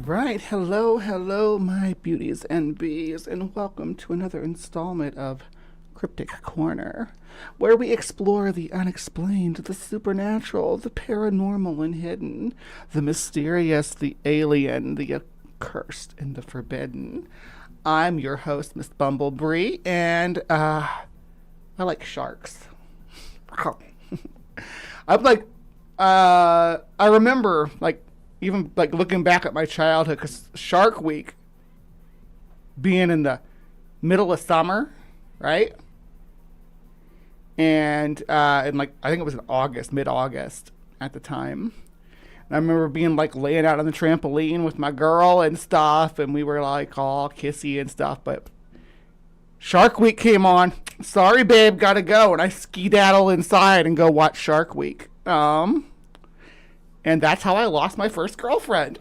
right, hello, my beauties and bees, and welcome to another installment of Cryptic Corner, where we explore the unexplained, the supernatural, the paranormal and hidden, the mysterious, the alien, the accursed, and the forbidden. I'm your host, Miss Bumblebee, and I like sharks. I'm like, I remember even like looking back at my childhood, because Shark Week being in the middle of summer, right? And like I think it was in August, mid-August at the time. And I remember being like laying out on the trampoline with my girl and stuff, and we were like all kissy and stuff. But Shark Week came on. Sorry, babe, gotta go. And I skedaddle inside and go watch Shark Week. And that's how I lost my first girlfriend.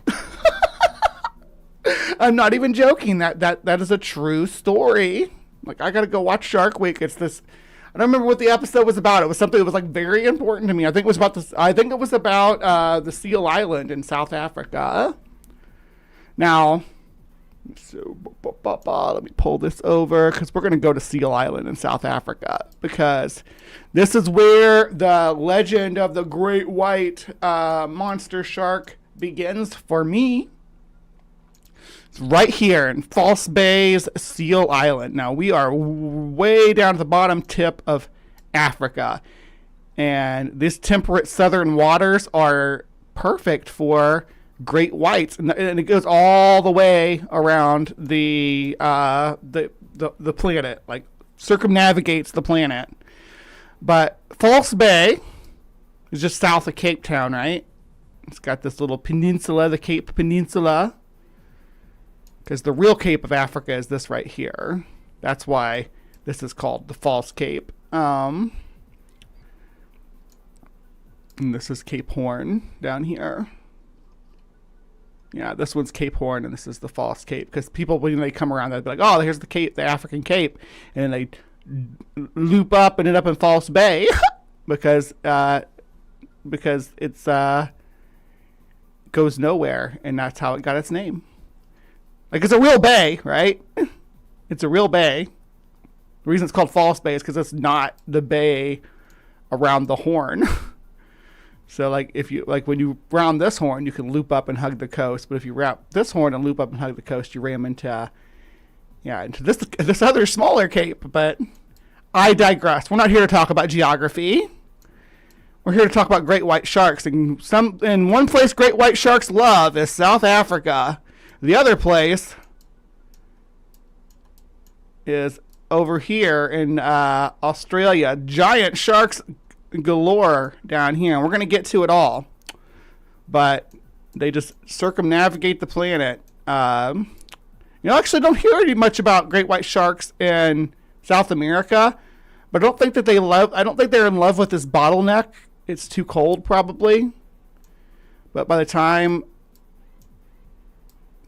I'm not even joking. That is a true story. Like, I gotta go watch Shark Week. It's this. I don't remember what the episode was about. It was something that was like very important to me. I think it was about this. I think it was about the Seal Island in South Africa. Now, so let me pull this over, because we're gonna go to Seal Island in South Africa, because this is where the legend of the great white monster shark begins for me. It's right here in False Bay's Seal Island. Now, we are way down at the bottom tip of Africa, and these temperate southern waters are perfect for great whites, and it goes all the way around the planet, like circumnavigates the planet. But False Bay is just south of Cape Town, right? It's got this little peninsula, the Cape Peninsula, because the real Cape of Africa is this right here. That's why this is called the False Cape. And this is Cape Horn down here. Yeah, this one's Cape Horn, and this is the False Cape. Because people, when they come around, they'll be like, "Oh, here's the Cape, the African Cape," and then they loop up and end up in False Bay, because it's goes nowhere, and that's how it got its name. Like, it's a real bay, right? It's a real bay. The reason it's called False Bay is because it's not the bay around the horn. So, like, if you, like, when you round this horn, you can loop up and hug the coast. But if you wrap this horn and loop up and hug the coast, you ram into this other smaller cape. But I digress. We're not here to talk about geography. We're here to talk about great white sharks. And one place great white sharks love is South Africa. The other place is over here in Australia. Giant sharks galore down here, and we're going to get to it all, but they just circumnavigate the planet. Actually don't hear much about great white sharks in South America, but I don't think they're in love with this bottleneck. It's too cold, probably. But by the time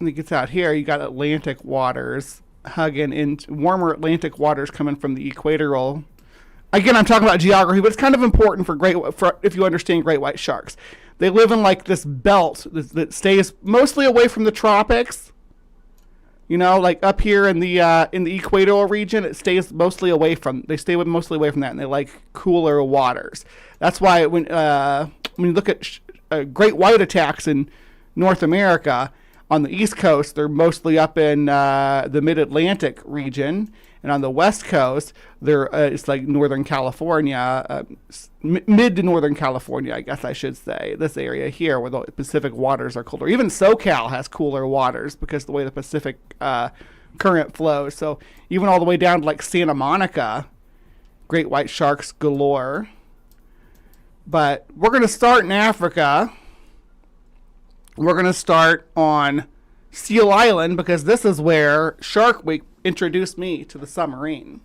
it gets out here, you got Atlantic waters hugging into warmer Atlantic waters coming from the equatorial. Again, I'm talking about geography, but it's kind of important for if you understand great white sharks. They live in like this belt that stays mostly away from the tropics. Like up here in the equatorial region, it stays mostly away from. They stay mostly away from that, and they like cooler waters. That's why when you look at great white attacks in North America, on the East Coast, they're mostly up in the Mid-Atlantic region. And on the West Coast, it's like Northern California, mid to Northern California, I guess I should say. This area here where the Pacific waters are colder. Even SoCal has cooler waters because of the way the Pacific current flows. So even all the way down to like Santa Monica, great white sharks galore. But we're going to start in Africa. We're going to start on Seal Island, because this is where Shark Week introduced me to the submarine.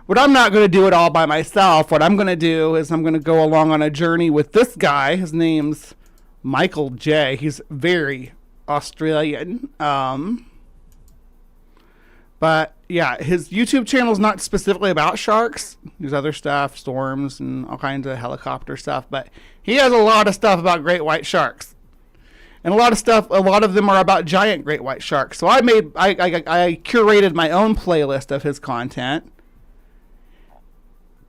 But I'm not going to do it all by myself. What I'm going to do is I'm going to go along on a journey with this guy. His name's Michael J. He's very Australian. But yeah, his YouTube channel is not specifically about sharks. There's other stuff, storms and all kinds of helicopter stuff. But he has a lot of stuff about great white sharks. And a lot of them are about giant great white sharks. So I curated my own playlist of his content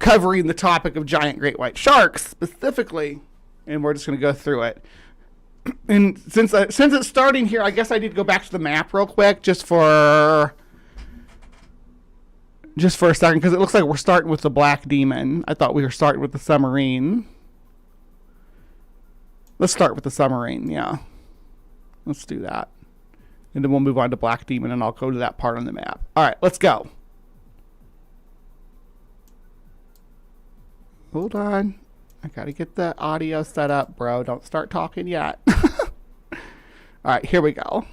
covering the topic of giant great white sharks specifically, and we're just going to go through it. And since it's starting here, I guess I need to go back to the map real quick just for a second, because it looks like we're starting with the black demon. I thought we were starting with the submarine. Let's start with the submarine, yeah. Let's do that. And then we'll move on to black demon, and I'll go to that part on the map. All right, let's go. Hold on. I got to get the audio set up, bro. Don't start talking yet. All right, here we go.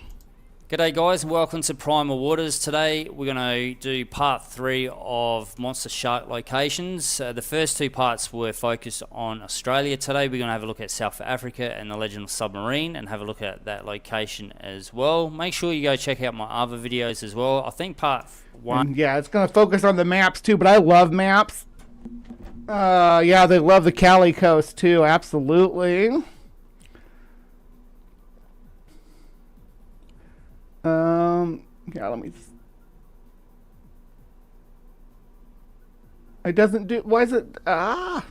G'day guys, and welcome to Primal Waters. Today we're going to do part 3 of monster shark locations. The first 2 parts were focused on Australia. Today we're going to have a look at South Africa and the Legend of Submarine and have a look at that location as well. Make sure you go check out my other videos as well. I think part 1... And yeah, it's going to focus on the maps too, but I love maps. Yeah, they love the Cali coast too, absolutely. Yeah, let me... It doesn't do... Why is it... It's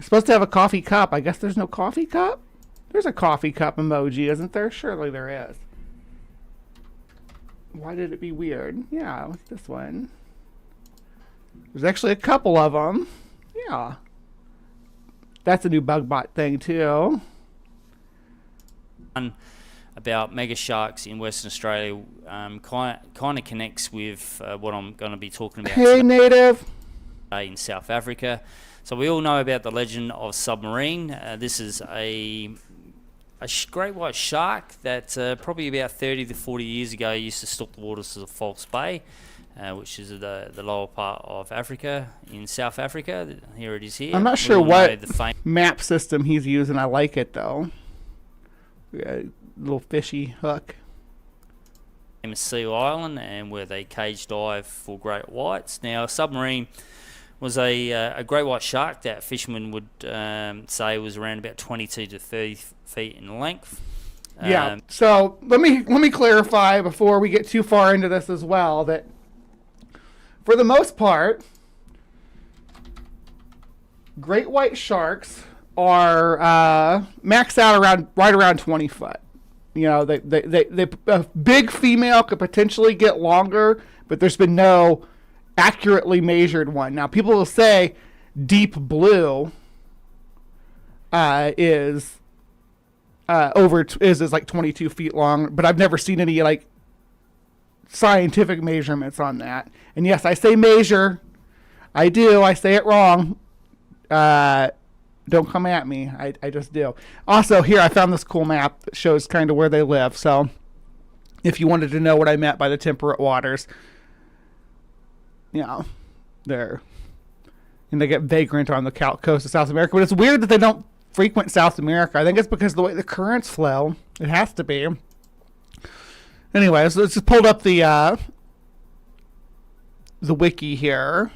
supposed to have a coffee cup. I guess there's no coffee cup? There's a coffee cup emoji, isn't there? Surely there is. Why did it be weird? Yeah, what's this one? There's actually a couple of them. Yeah. That's a new BugBot thing, too. About mega sharks in Western Australia kind of connects with what I'm going to be talking about. Hey, native. In South Africa. So we all know about the Legend of Submarine. This is a great white shark that probably about 30 to 40 years ago used to stalk the waters of the False Bay, which is the lower part of Africa in South Africa. Here it is here. I'm not sure what map system he's using. I like it though. Little fishy hook. Famous Seal Island, and where they cage dive for great whites. Now, a submarine was a great white shark that fishermen would say was around about 22 to 30 feet in length. Yeah. So let me clarify before we get too far into this as well that for the most part, great white sharks are max out right around 20 foot. You know, a big female could potentially get longer, but there's been no accurately measured one. Now, people will say deep blue is like 22 feet long, but I've never seen any like scientific measurements on that. And yes, I say measure. I do. I say it wrong. Don't come at me. I just do. Also, here I found this cool map that shows kind of where they live. So if you wanted to know what I meant by the temperate waters, you know, and they get vagrant on the coast of South America. But it's weird that they don't frequent South America. I think it's because of the way the currents flow. It has to be. Anyways, let's just pulled up the wiki here.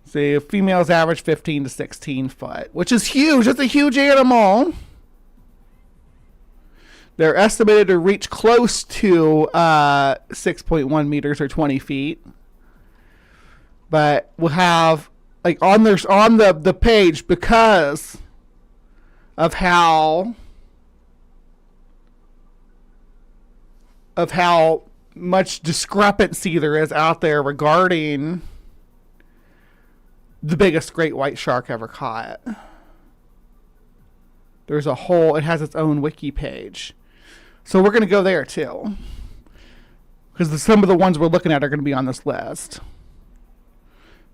See, females average 15 to 16 foot, which is huge. That's a huge animal. They're estimated to reach close to 6.1 meters or 20 feet. But we'll have, like, on the page, because of how much discrepancy there is out there regarding the biggest great white shark ever caught. It has its own wiki page. So we're going to go there too. Because some of the ones we're looking at are going to be on this list.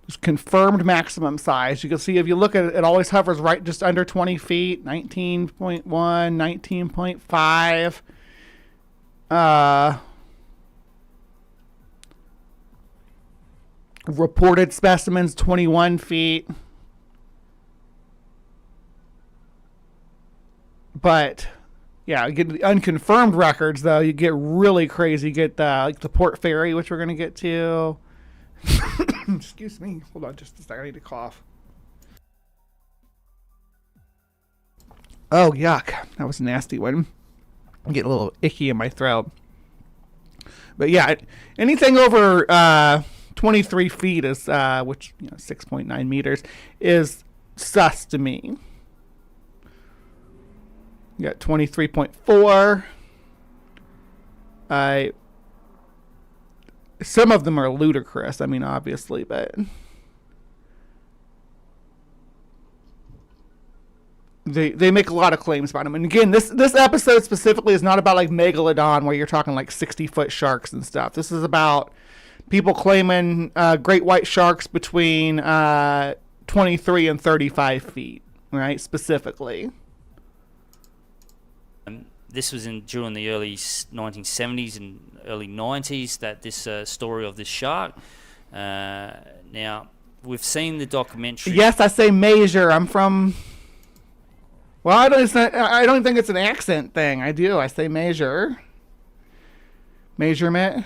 There's confirmed maximum size. You can see if you look at it, it always hovers right just under 20 feet. 19.1, 19.5. Reported specimens 21 feet. But yeah, you get the unconfirmed records though. You get really crazy. You get like the Port Fairy, which we're gonna get to. Excuse me. Hold on, just a second. I need to cough. Oh yuck! That was a nasty one. I'm getting a little icky in my throat. But yeah, anything over 23 feet is, which 6.9 meters, is sus to me. You got 23.4. Some of them are ludicrous. I mean, obviously, but they make a lot of claims about them. And again, this episode specifically is not about like megalodon where you're talking like 60-foot sharks and stuff. This is about people claiming great white sharks between 23 and 35 feet, right? Specifically. This was during the early 1970s and early 90s that this story of this shark. Now, we've seen the documentary. Yes, I say measure. I'm from... Well, I don't think it's an accent thing. I do. I say measure. Measurement.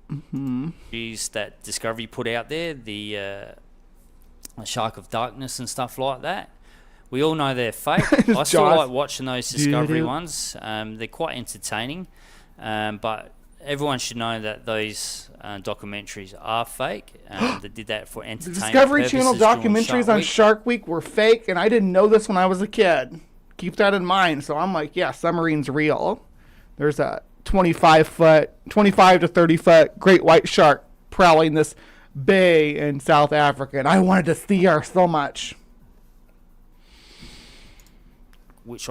That Discovery put out there, the Shark of Darkness and stuff like that. We all know they're fake. I still like watching those Discovery ones. They're quite entertaining, but everyone should know that those documentaries are fake. They did that for entertainment. The Discovery Channel documentaries on Shark Week were fake, and I didn't know this when I was a kid. Keep that in mind. So I'm like, yeah, submarine's real. There's a 25 to 30 foot great white shark prowling this bay in South Africa, and I wanted to see her so much. Which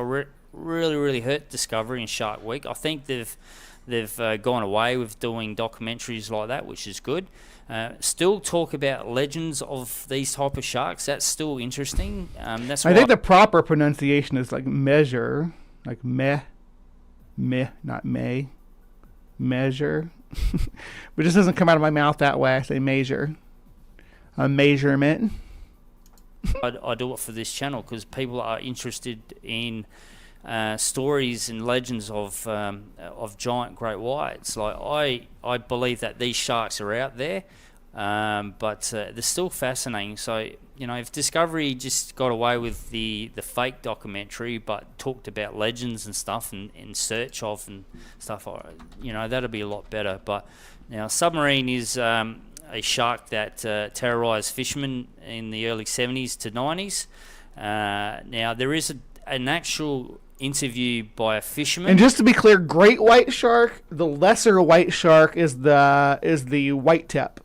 really hurt Discovery and Shark Week. I think they've gone away with doing documentaries like that, which is good. Still talk about legends of these type of sharks. That's still interesting. I think the proper pronunciation is like measure, like not may, measure. But it just doesn't come out of my mouth that way. I say measure, a measurement. I do it for this channel because people are interested in stories and legends of giant great whites. Like I believe that these sharks are out there, but they're still fascinating. So if Discovery just got away with the fake documentary, but talked about legends and stuff and in search of and stuff, that'd be a lot better. But now submarine is a shark that terrorized fishermen in the early 70s to 90s. Now there is an actual interview by a fisherman. And just to be clear, great white shark, the lesser white shark is the white tip.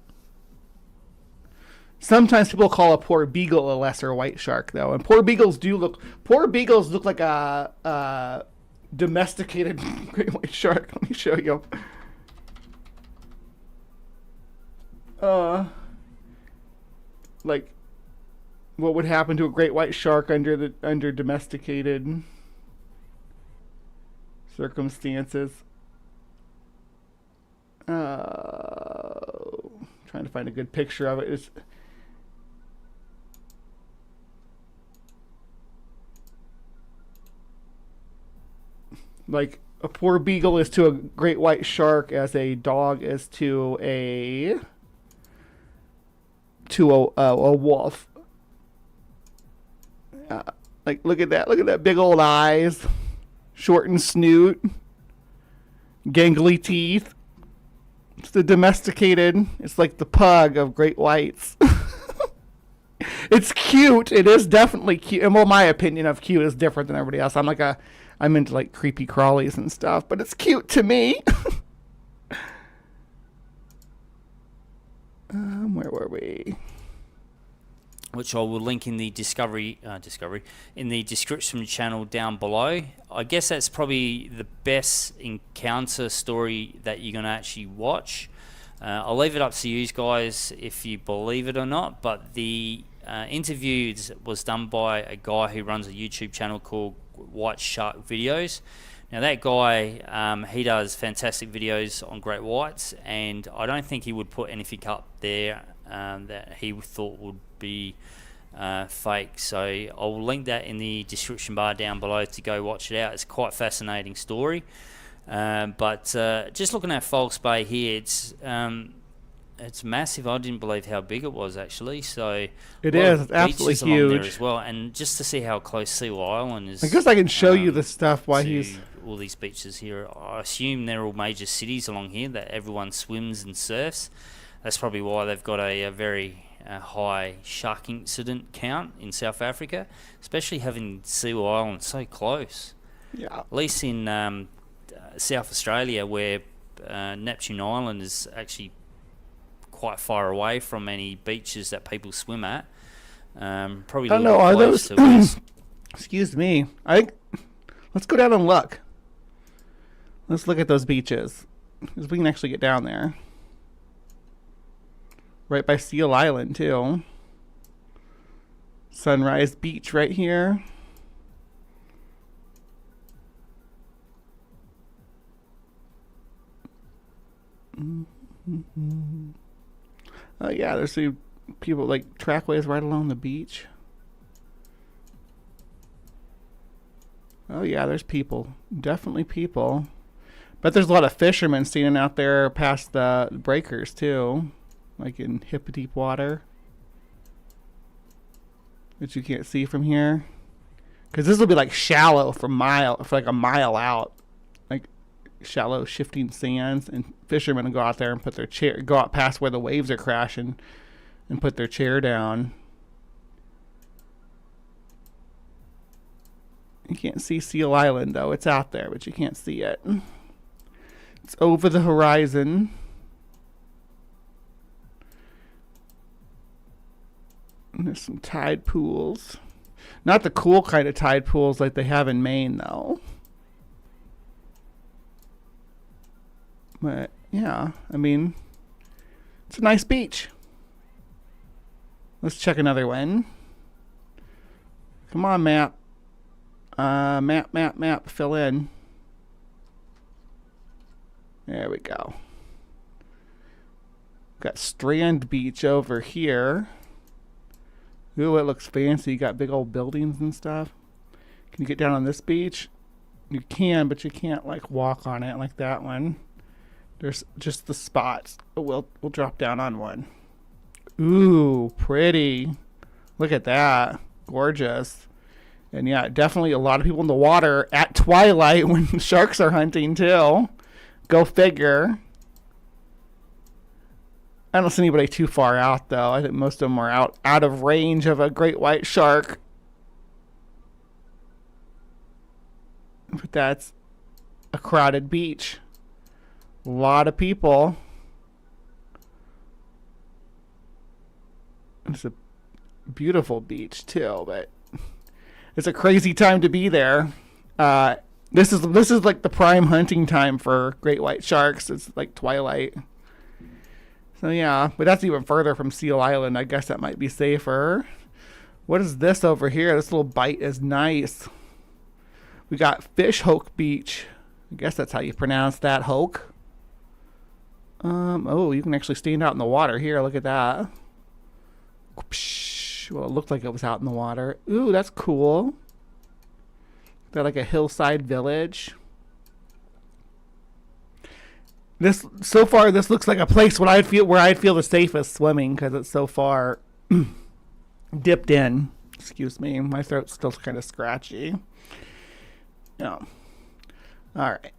Sometimes people call a poor beagle a lesser white shark, though, and poor beagles look like a domesticated great white shark. Let me show you. Like what would happen to a great white shark under domesticated circumstances. Trying to find a good picture of it. It's like a poor beagle is to a great white shark as a dog is to a wolf. Like look at that big old eyes, shortened snoot, gangly teeth. It's the domesticated. It's like the pug of great whites. It's cute. It is definitely cute. And well, my opinion of cute is different than everybody else. I'm into like creepy crawlies and stuff, but it's cute to me. Where were we? Which I will link in the Discovery in the description channel down below. I guess that's probably the best encounter story that you're going to actually watch. I'll leave it up to you guys if you believe it or not, but the interview was done by a guy who runs a YouTube channel called White Shark Videos. Now that guy, he does fantastic videos on great whites, and I don't think he would put anything up there that he thought would be fake. So I'll link that in the description bar down below to go watch it out. It's quite a fascinating story. But just looking at False Bay here, it's It's massive. I didn't believe how big it was actually. So It a lot is. of It's absolutely beaches along there huge. as well, and just to see how close Seal Island is. I guess I can show you the stuff while to he's. all these beaches here. I assume they're all major cities along here that everyone swims and surfs. That's probably why they've got a very high shark incident count in South Africa, especially having Seal Island so close. Yeah. At least in South Australia, where Neptune Island is actually quite far away from any beaches that people swim at. Probably I a don't little know. Are bit close those? to us. Excuse me. I think. Let's go down and look. Let's look at those beaches, because we can actually get down there. Right by Seal Island too. Sunrise Beach right here. Oh yeah, there's some people like trackways right along the beach. Oh yeah, there's people. Definitely people. But there's a lot of fishermen standing out there past the breakers too, like in hip deep water, which you can't see from here, because this will be like shallow for like a mile out, like shallow shifting sands, and fishermen will go out there and go out past where the waves are crashing, and put their chair down. You can't see Seal Island though; it's out there, but you can't see it. It's over the horizon. And there's some tide pools. Not the cool kind of tide pools like they have in Maine, though. But, yeah, I mean, it's a nice beach. Let's check another one. Come on, map. Map, fill in. There we go. Got Strand Beach over here. Ooh, it looks fancy. You got big old buildings and stuff. Can you get down on this beach? You can, but you can't like walk on it like that one. There's just the spots. But we'll drop down on one. Ooh, pretty. Look at that. Gorgeous. And yeah, definitely a lot of people in the water at twilight when the sharks are hunting too. Go figure. I don't see anybody too far out though. I think most of them are out of range of a great white shark. But that's a crowded beach. A lot of people. It's a beautiful beach too, but it's a crazy time to be there. This is like the prime hunting time for great white sharks. It's like twilight. So yeah, but that's even further from Seal Island. I guess that might be safer. What is this over here? This little bite is nice. We got Fish Hoke Beach. I guess that's how you pronounce that, Hoke. Oh, you can actually stand out in the water here. Look at that. Well, it looked like it was out in the water. Ooh, that's cool. They're like a hillside village. This looks like a place where I'd feel the safest swimming, because it's so far dipped in. Excuse me, my throat's still kind of scratchy. Yeah. All right.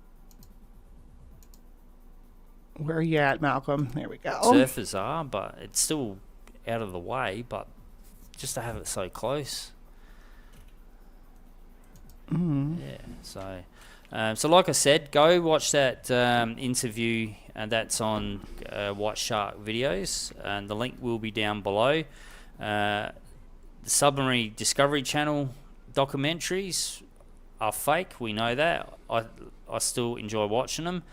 Where are you at, Malcolm? There we go. Surfers are, but it's still out of the way. But just to have it so close. Yeah, so like I said, go watch that interview that's on White Shark videos, and the link will be down below. The Submarine Discovery Channel documentaries are fake, we know that. I still enjoy watching them,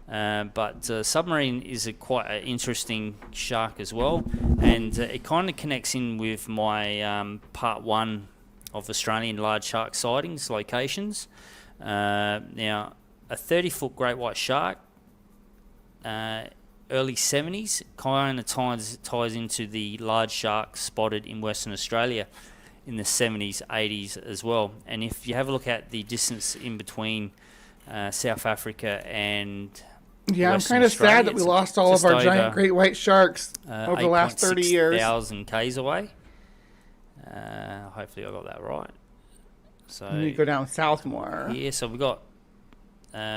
but Submarine is quite an interesting shark as well, and it kind of connects in with my part 1 of Australian large shark sightings locations. Now, a 30-foot great white shark, early 70s, kind of ties into the large shark spotted in Western Australia in the 70s, 80s as well. And if you have a look at the distance in between South Africa and Yeah, I'm Western kind of Australia. sad that we It's lost all of just our giant over, great white sharks over the last 30 years. 8,600 k's away. Hopefully I got that right. So You need to go down south more. here, so we've got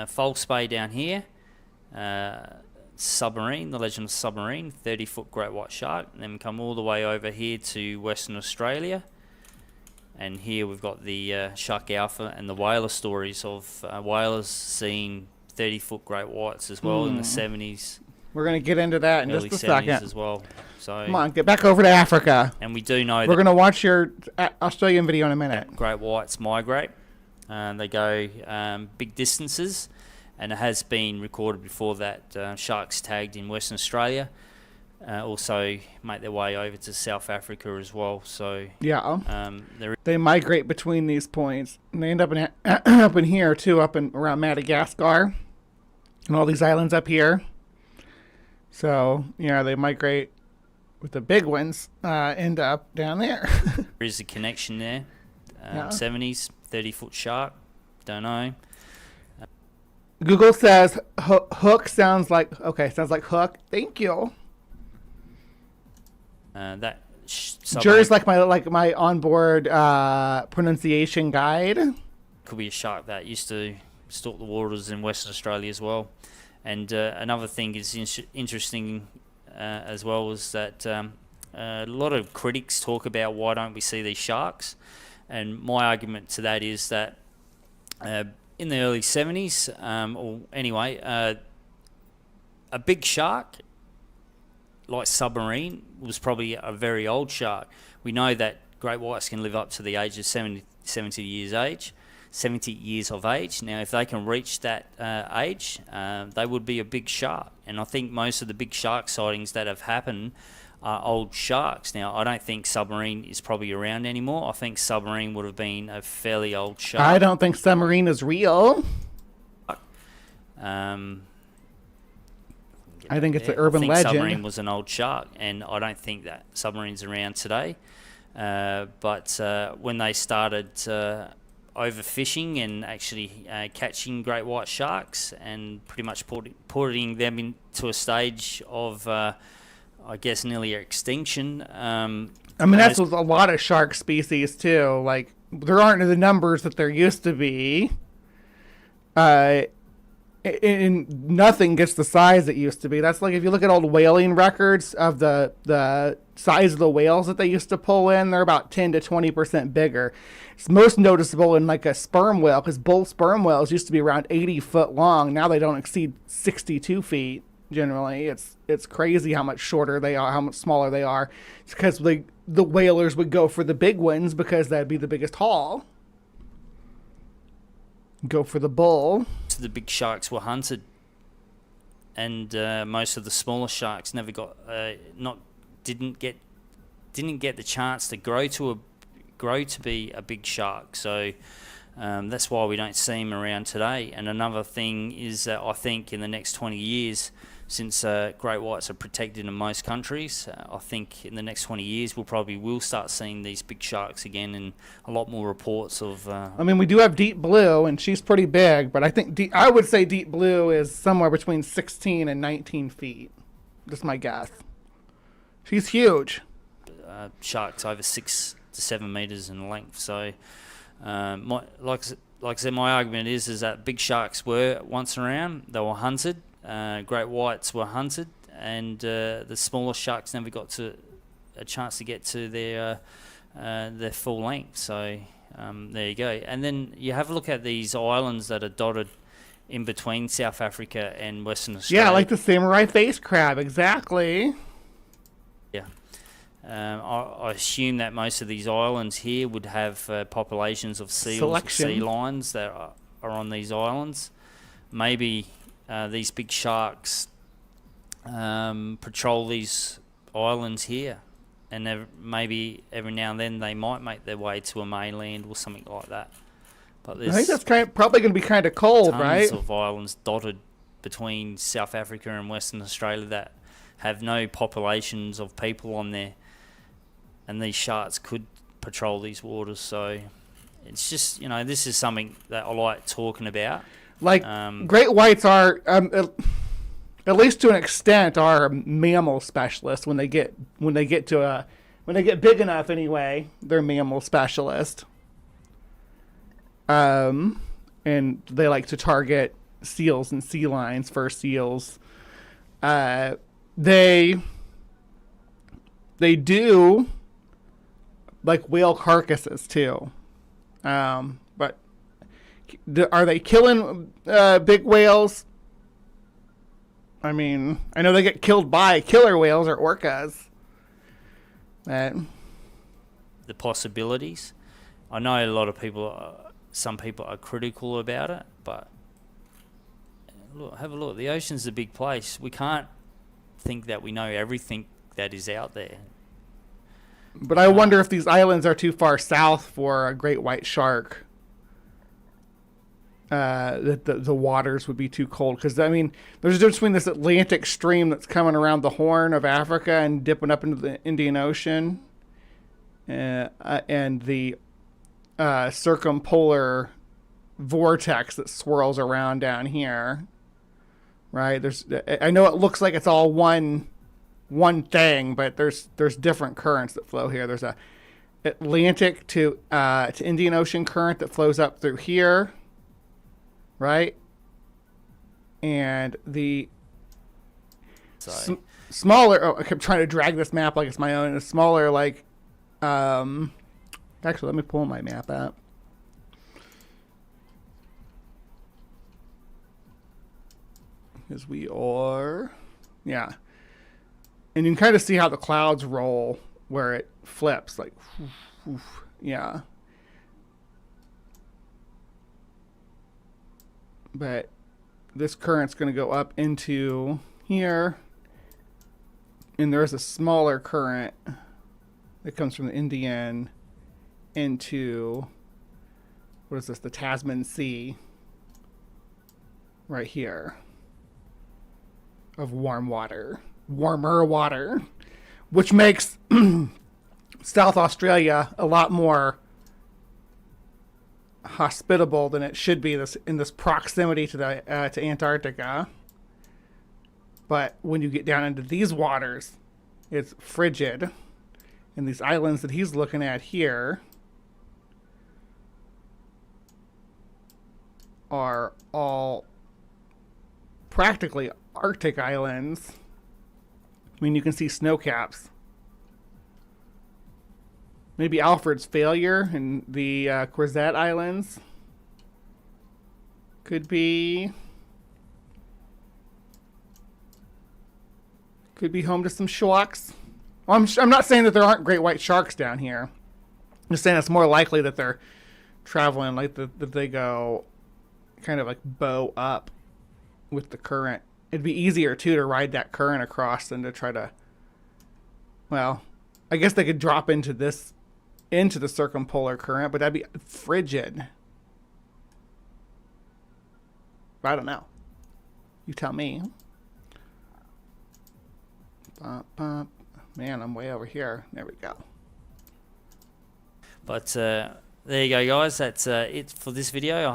False Bay down here. Submarine, the legend of submarine, 30-foot great white shark. And then we come all the way over here to Western Australia. And here we've got the shark alpha and the whaler stories of whalers seeing 30-foot great whites as well in the 70s. We're going to get into that in early just a 70s second. as well. So, Come on, get back over to Africa. and we do know We're that going to watch your Australian video in a minute. great whites migrate. They go big distances, and it has been recorded before that sharks tagged in Western Australia also make their way over to South Africa as well. So Yeah. there They migrate between these points. And they end up in up in here, too, up in around Madagascar. And all these islands up here. So, yeah, they migrate with the big ones, end up down there. is a connection there. Yeah. 70s, 30-foot shark. Don't know. Google says hook sounds like hook. Thank you. Jerry's like my onboard pronunciation guide. Could be a shark that used to stalk the waters in Western Australia as well. And another thing is interesting as well is that a lot of critics talk about why don't we see these sharks, and my argument to that is that in the early 70s, or anyway, a big shark like submarine was probably a very old shark. We know that great whites can live up to the age of 70 years of age. Now, if they can reach that age, they would be a big shark. And I think most of the big shark sightings that have happened are old sharks. Now, I don't think submarine is probably around anymore. I think submarine would have been a fairly old shark. I don't think submarine is real. I think it's an urban legend. Submarine was an old shark, and I don't think that submarine's around today. But when they started overfishing and actually catching great white sharks and pretty much putting them into a stage of, I guess, nearly extinction. I mean, that's with a lot of shark species, too. Like, there aren't the numbers that there used to be. And nothing gets the size it used to be. That's like if you look at old whaling records of the size of the whales that they used to pull in, they're about 10 to 20% bigger. It's most noticeable in like a sperm whale, because bull sperm whales used to be around 80 foot long. Now they don't exceed 62 feet generally. It's crazy how much shorter they are, how much smaller they are. It's because the whalers would go for the big ones because that'd be the biggest haul. Go for the bull. The big sharks were hunted, and most of the smaller sharks never got didn't get the chance to grow to be a big shark. So that's why we don't see them around today. And another thing is that I think in the next 20 years, since great whites are protected in most countries, I think in the next 20 years we'll start seeing these big sharks again, and a lot more reports of. I mean, we do have deep blue, and she's pretty big, but I think I would say deep blue is somewhere between 16 and 19 feet. Just my guess. She's huge. Sharks over 6 to 7 meters in length. So, like I said, my argument is that big sharks were once around. They were hunted. Great whites were hunted, and the smaller sharks never got a chance to get to their full length. So there you go. And then you have a look at these islands that are dotted in between South Africa and Western Australia. Yeah, like the samurai face crab, exactly. Yeah. I assume that most of these islands here would have populations of seals or sea lions that are on these islands. Maybe these big sharks patrol these islands here, and maybe every now and then they might make their way to a mainland or something like that. But I think that's probably going to be kind of cold, right? Tons of islands dotted between South Africa and Western Australia that have no populations of people on there, and these sharks could patrol these waters. So it's just, this is something that I like talking about. Like, great whites are, at least to an extent, are mammal specialists when they get big enough. Anyway, they're mammal specialists. And they like to target seals and sea lions for seals. They do like whale carcasses too. But are they killing big whales? I mean, I know they get killed by killer whales or orcas. But The possibilities. I know a lot of people, some people are critical about it, but look, have a look. The ocean's a big place. We can't think that we know everything that is out there. But I wonder if these islands are too far south for a great white shark. That the waters would be too cold. Because, I mean, there's a difference between this Atlantic stream that's coming around the Horn of Africa and dipping up into the Indian Ocean and the circumpolar vortex that swirls around down here. Right? I know it looks like it's all one thing, but there's different currents that flow here. There's a Atlantic to Indian Ocean current that flows up through here, right? And the smaller. Oh, I kept trying to drag this map like it's my own. A smaller, like, actually, let me pull my map out. Because we are, yeah. And you can kind of see how the clouds roll where it flips, like, yeah. But this current's going to go up into here. And there's a smaller current that comes from the Indian into, what is this, the Tasman Sea. Right here. Of warmer water, which makes South Australia a lot more hospitable than it should be in this proximity to the to Antarctica. But when you get down into these waters, it's frigid, and these islands that he's looking at here are all practically Arctic islands. I mean, you can see snow caps. Maybe Alfred's Failure and the Crozet Islands could be home to some sharks. Well, I'm not saying that there aren't great white sharks down here. I'm just saying it's more likely that they're traveling, like that they go kind of like bow up with the current. It'd be easier too to ride that current across than to try to, well, I guess they could drop into the circumpolar current, but that'd be frigid. I don't know. You tell me. Man, I'm way over here. There we go. But there you go, guys. That's it for this video.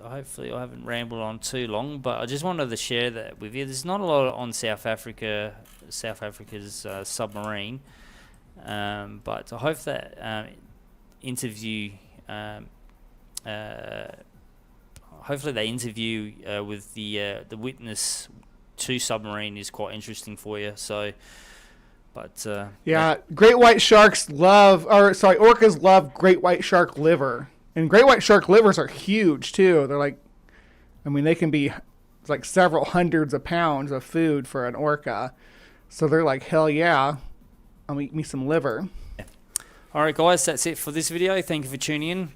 Hopefully I haven't rambled on too long, but I just wanted to share that with you. There's not a lot on South Africa's submarine, but I hope that interview, hopefully they interview with the Witness 2 submarine is quite interesting for you. So, but yeah, great white sharks orcas love great white shark liver. And great white shark livers are huge too. They're like, I mean, they can be like several hundreds of pounds of food for an orca. So they're like, hell yeah, I'll eat me some liver. All right, guys, that's it for this video. Thank you for tuning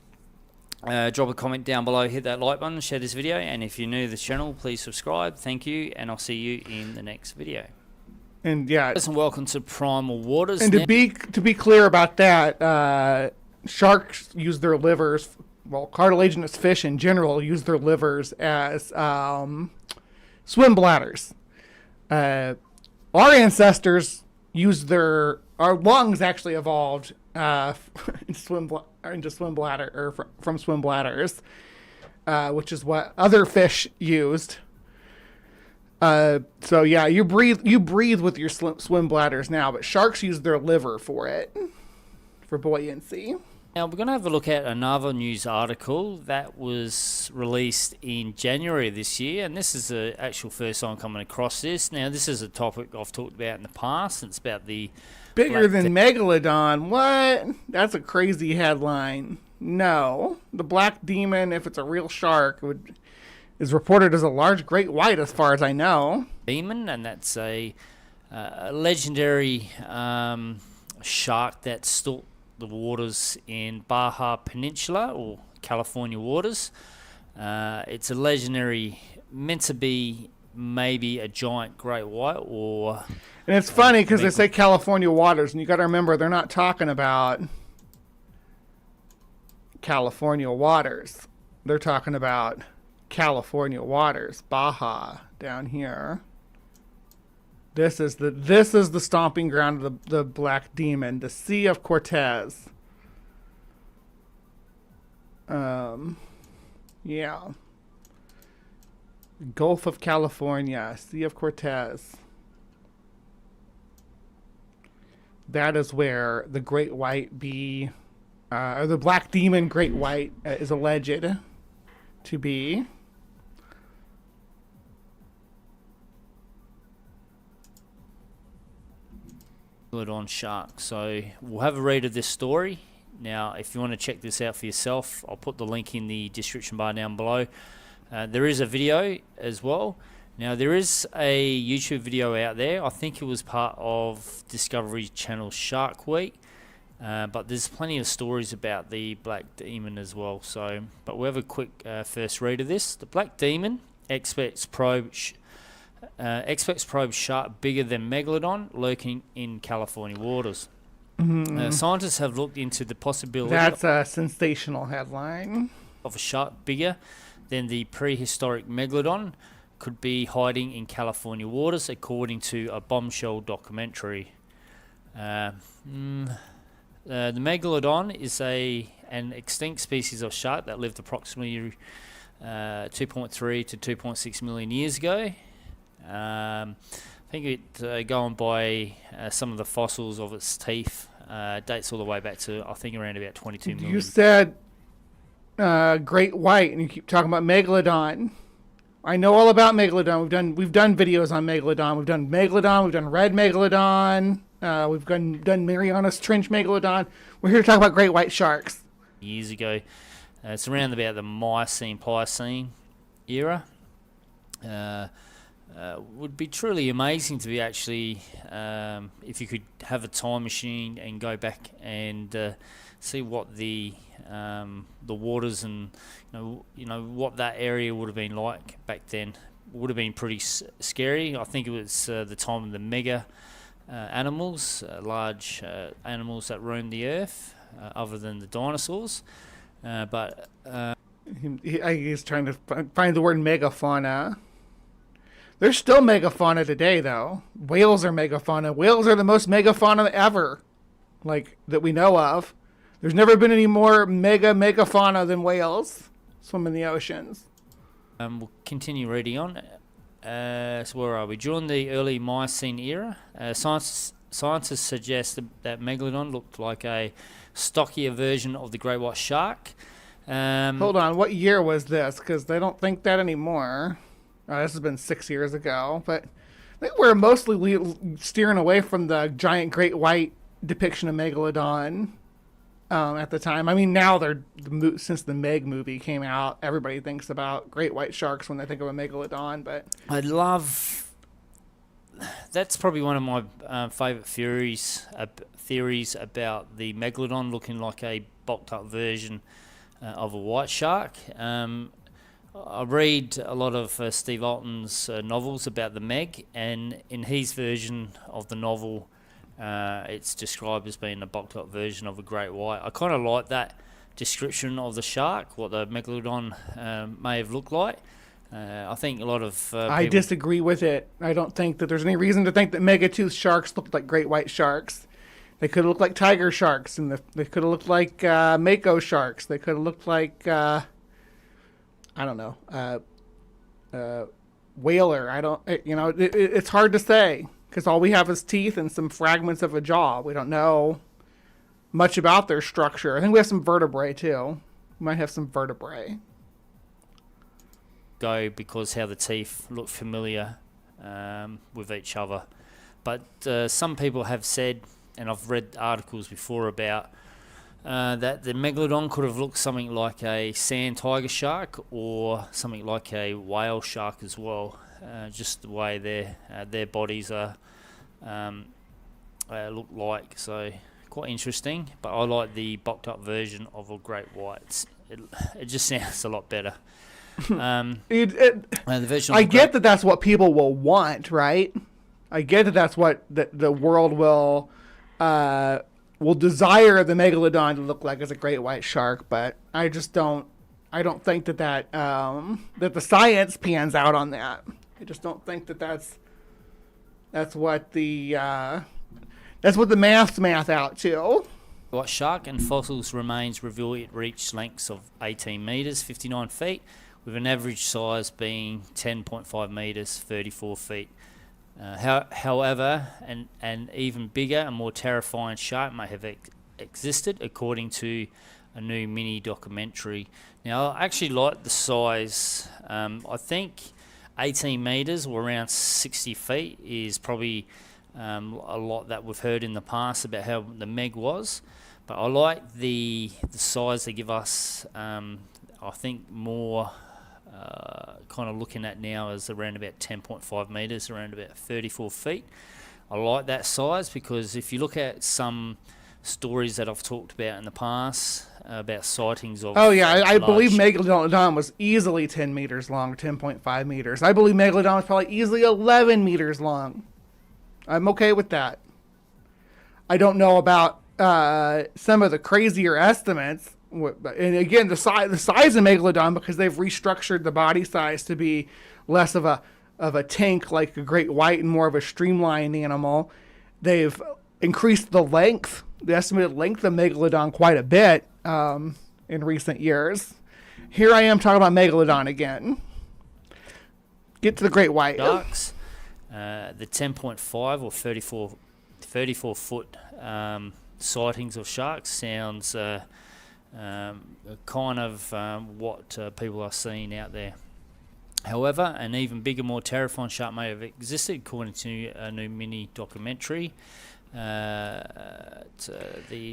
in. Drop a comment down below, hit that like button, share this video, and if you're new to this channel, please subscribe. Thank you, and I'll see you in the next video. And yeah, and welcome to Primal Waters. And to be clear about that. Sharks use their livers, well, cartilaginous fish in general use their livers as swim bladders. Our ancestors used our lungs actually evolved into swim bladder, or from swim bladders, which is what other fish used. So yeah, you breathe with your swim bladders now, but sharks use their liver for it, for buoyancy. Now we're going to have a look at another news article that was released in January this year, and this is the actual first time coming across this. Now this is a topic I've talked about in the past. It's about the Bigger than Megalodon. What? That's a crazy headline. No, the black demon, if it's a real shark, is reported as a large great white, as far as I know. demon, and that's a legendary shark that stalked the waters in Baja Peninsula or California waters. It's a legendary, meant to be maybe a giant great white or... And it's funny because they say California waters, and you got to remember they're not talking about California waters. They're talking about California waters, Baja down here. This is the stomping ground of the black demon, the Sea of Cortez. Yeah. Gulf of California, Sea of Cortez. That is where the great white or the black demon great white is alleged to be. On shark. So we'll have a read of this story. Now, if you want to check this out for yourself, I'll put the link in the description bar down below. There is a video as well. Now, there is a YouTube video out there. I think it was part of Discovery Channel Shark Week. But there's plenty of stories about the black demon as well. So, but we'll have a quick first read of this. The black demon experts probe shark bigger than megalodon lurking in California waters. Scientists have looked into the possibility. That's a sensational headline. Of a shark bigger than the prehistoric megalodon could be hiding in California waters, according to a bombshell documentary. The megalodon is an extinct species of shark that lived approximately 2.3 to 2.6 million years ago. I think it going by some of the fossils of its teeth dates all the way back to, I think, around about 22 million. You said great white, and you keep talking about megalodon. I know all about megalodon. We've done videos on megalodon. We've done red megalodon. We've done Marianas Trench megalodon. We're here to talk about great white sharks. Years ago, it's around about the Miocene-Pliocene era. Would be truly amazing to be actually, if you could have a time machine and go back and see what the waters and you know what that area would have been like back then. Would have been pretty scary. I think it was the time of the mega animals, large animals that roamed the earth, other than the dinosaurs. But he's trying to find the word megafauna. There's still megafauna today, though. Whales are megafauna. Whales are the most megafauna ever, like, that we know of. There's never been any more megafauna than whales swim in the oceans. We'll continue reading on. So where are we? During the early Miocene era, scientists suggest that megalodon looked like a stockier version of the great white shark. Hold on, what year was this? Because they don't think that anymore. This has been 6 years ago, but I think we're mostly steering away from the giant great white depiction of megalodon at the time. I mean, now since the Meg movie came out, everybody thinks about great white sharks when they think of a megalodon. But that's probably one of my favorite theories about the megalodon looking like a bulked up version of a white shark. I read a lot of Steve Alton's novels about the Meg, and in his version of the novel, it's described as being a bulked up version of a great white. I kind of like that description of the shark, what the megalodon may have looked like. I think a lot of I disagree with it. I don't think that there's any reason to think that megatooth sharks looked like great white sharks. They could have looked like tiger sharks, and they could have looked like mako sharks. They could have looked like I don't know, whaler. I don't, it's hard to say because all we have is teeth and some fragments of a jaw. We don't know much about their structure. I think we have some vertebrae too. We might have some vertebrae. Go because how the teeth look familiar with each other. But some people have said, and I've read articles before about that the megalodon could have looked something like a sand tiger shark or something like a whale shark as well. Just the way their bodies are look like. So quite interesting. But I like the bulked up version of a great white. It just sounds a lot better. I get that that's what people will want, right? I get that that's what the world will desire the megalodon to look like as a great white shark, but I just don't. I don't think that that the science pans out on that. I just don't think that's what the math out to. White shark and fossils remains reveal it reached lengths of 18 meters, 59 feet. With an average size being 10.5 metres, 34 feet. However, an even bigger and more terrifying shark may have existed, according to a new mini documentary. Now, I actually like the size. I think 18 metres or around 60 feet is probably a lot that we've heard in the past about how the Meg was. But I like the size they give us. I think more... kind of looking at now is around about 10.5 metres, around about 34 feet. I like that size because if you look at some stories that I've talked about in the past about sightings of... Oh, yeah, I believe Megalodon was easily 10 meters long, 10.5 meters. I believe Megalodon was probably easily 11 meters long. I'm okay with that. I don't know about some of the crazier estimates. And again, the size of Megalodon, because they've restructured the body size to be less of a tank like a great white and more of a streamlined animal. They've increased the estimated length of Megalodon quite a bit in recent years. Here I am talking about Megalodon again. Get to the great white. Sharks, the 10.5 or 34 foot sightings of sharks sounds... kind of what people are seeing out there. However, an even bigger, more terrifying shark may have existed, according to a new mini documentary. The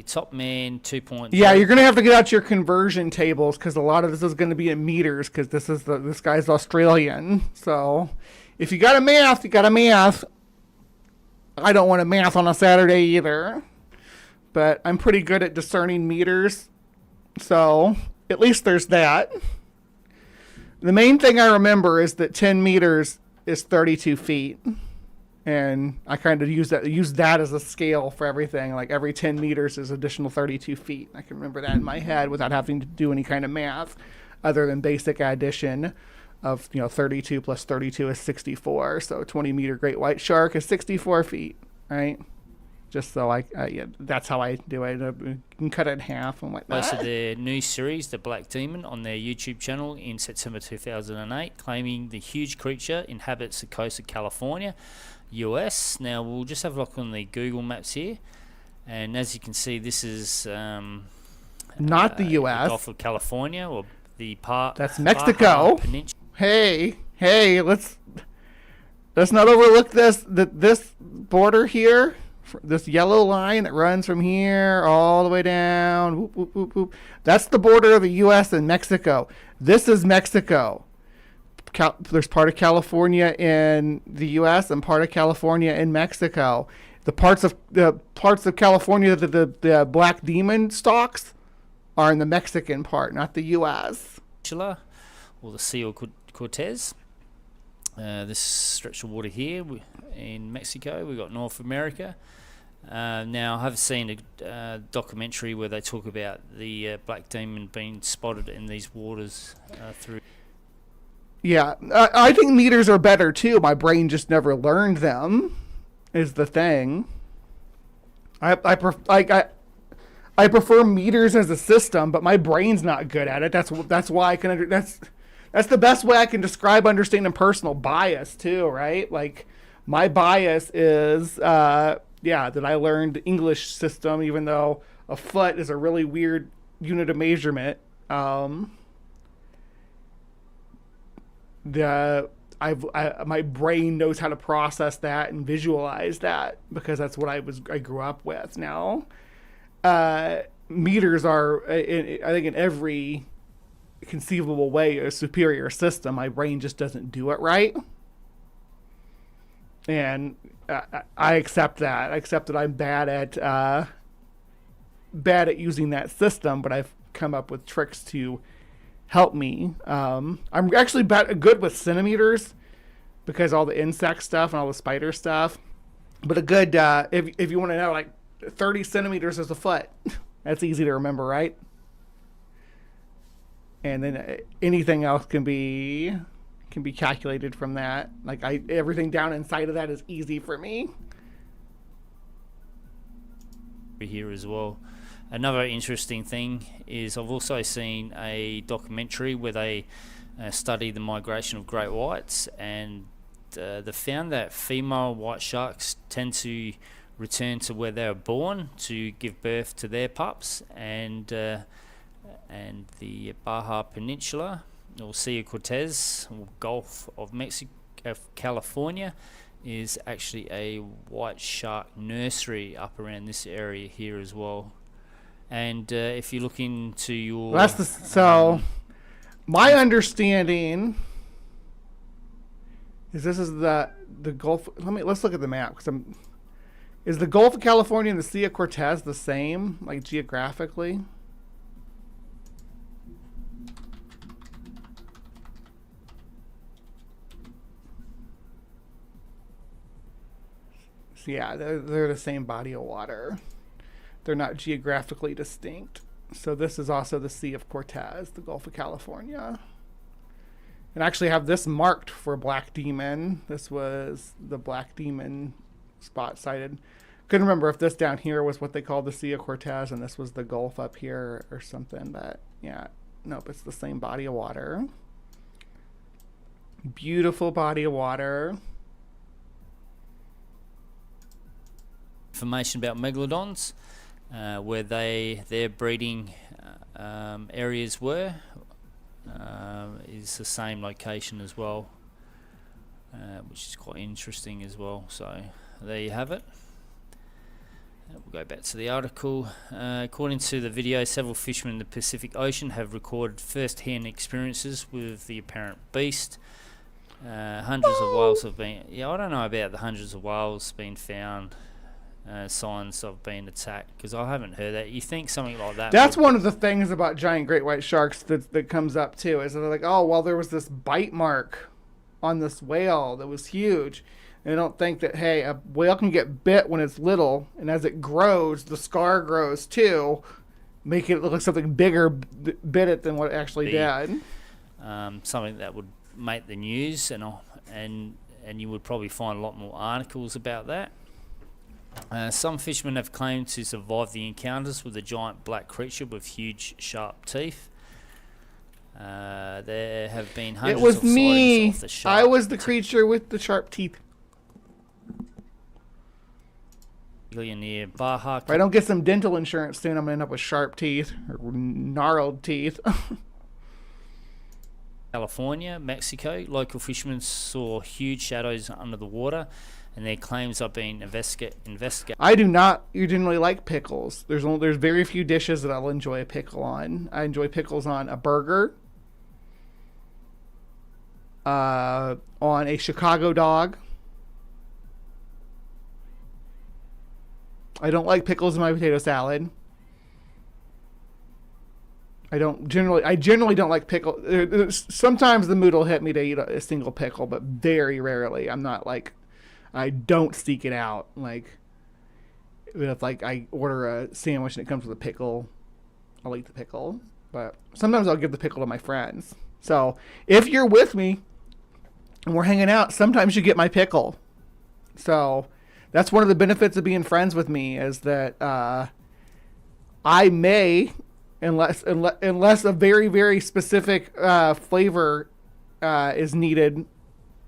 top man 2.0. Yeah, you're going to have to get out your conversion tables because a lot of this is going to be in meters because this guy's Australian. So if you got a math, you got a math. I don't want a math on a Saturday either, but I'm pretty good at discerning meters. So at least there's that. The main thing I remember is that 10 meters is 32 feet. And I kind of use that as a scale for everything. Like every 10 meters is additional 32 feet. I can remember that in my head without having to do any kind of math other than basic addition of, 32 plus 32 is 64. So 20 meter great white shark is 64 feet, right? Just so that's how I do it. You can cut it in half and like that. Posted their new series, The Black Demon, on their YouTube channel in September 2008, claiming the huge creature inhabits the coast of California, US. Now we'll just have a look on the Google Maps here, and as you can see, this is not the US, the Gulf of California, or the part that's Mexico. Hey, let's not overlook this border here. This yellow line that runs from here all the way down. Whoop, whoop, whoop, whoop. That's the border of the U.S. and Mexico. This is Mexico. There's part of California in the U.S. and part of California in Mexico. The parts of California that the black demon stalks are in the Mexican part, not the U.S. Or the Seal Cortez. This stretch of water here in Mexico. We've got North America. Now, I have seen a documentary where they talk about the black demon being spotted in these waters through. Yeah, I think meters are better too. My brain just never learned them, is the thing. I prefer meters as a system, but my brain's not good at it. That's why I can that's That's the best way I can describe understanding personal bias too, right? Like my bias is that I learned English system, even though a foot is a really weird unit of measurement. My brain knows how to process that and visualize that because that's what I grew up with. Now, meters are, I think, in every conceivable way, a superior system. My brain just doesn't do it right, and I accept that. I accept that I'm bad at using that system, but I've come up with tricks to help me. I'm actually good with centimeters because all the insect stuff and all the spider stuff. But a good, if you want to know, like 30 centimeters is a foot. That's easy to remember, right? And then anything else can be calculated from that. Like everything down inside of that is easy for me. Here as well. Another interesting thing is I've also seen a documentary where they study the migration of great whites, and they found that female white sharks tend to return to where they were born to give birth to their pups, and the Baja Peninsula or Sea of Cortez or Gulf of Mexico, California, is actually a white shark nursery up around this area here as well. And if you look into your... my understanding is this is the Gulf... Let's look at the map. Is the Gulf of California and the Sea of Cortez the same, like geographically? So yeah, they're the same body of water. They're not geographically distinct. So this is also the Sea of Cortez, the Gulf of California. And I actually have this marked for Black Demon. This was the Black Demon spot sighted. Couldn't remember if this down here was what they called the Sea of Cortez and this was the Gulf up here or something. But yeah, nope, it's the same body of water. Beautiful body of water. Information about megalodons. Where their breeding areas were is the same location as well, which is quite interesting as well. So there you have it. We'll go back to the article. According to the video, several fishermen in the Pacific Ocean have recorded first-hand experiences with the apparent beast. Hundreds of whales have been... Yeah, I don't know about the hundreds of whales being found. Signs of being attacked, because I haven't heard that. You think something like that? That's one of the things about giant great white sharks that comes up too, is that they're like, oh well, there was this bite mark on this whale that was huge, and they don't think that, hey, a whale can get bit when it's little, and as it grows, the scar grows too, making it look like something bigger bit it than what it actually did. Something that would make the news, and you would probably find a lot more articles about that. Some fishermen have claimed to survive the encounters with a giant black creature with huge, sharp teeth. There have been hundreds of sightings of the shark. I was the creature with the sharp teeth. Near Baja. If I don't get some dental insurance soon, I'm going to end up with sharp teeth or gnarled teeth. California, Mexico, local fishermen saw huge shadows under the water, and their claims are being investigated. I do not generally like pickles. There's very few dishes that I'll enjoy a pickle on. I enjoy pickles on a burger, on a Chicago dog. I don't like pickles in my potato salad. I generally don't like pickle. Sometimes the mood will hit me to eat a single pickle, but very rarely. I'm not like, I don't seek it out. Like, if like I order a sandwich and it comes with a pickle, I'll eat the pickle. But sometimes I'll give the pickle to my friends. So if you're with me and we're hanging out, sometimes you get my pickle. So that's one of the benefits of being friends with me, is that I may, unless a very, very specific flavor is needed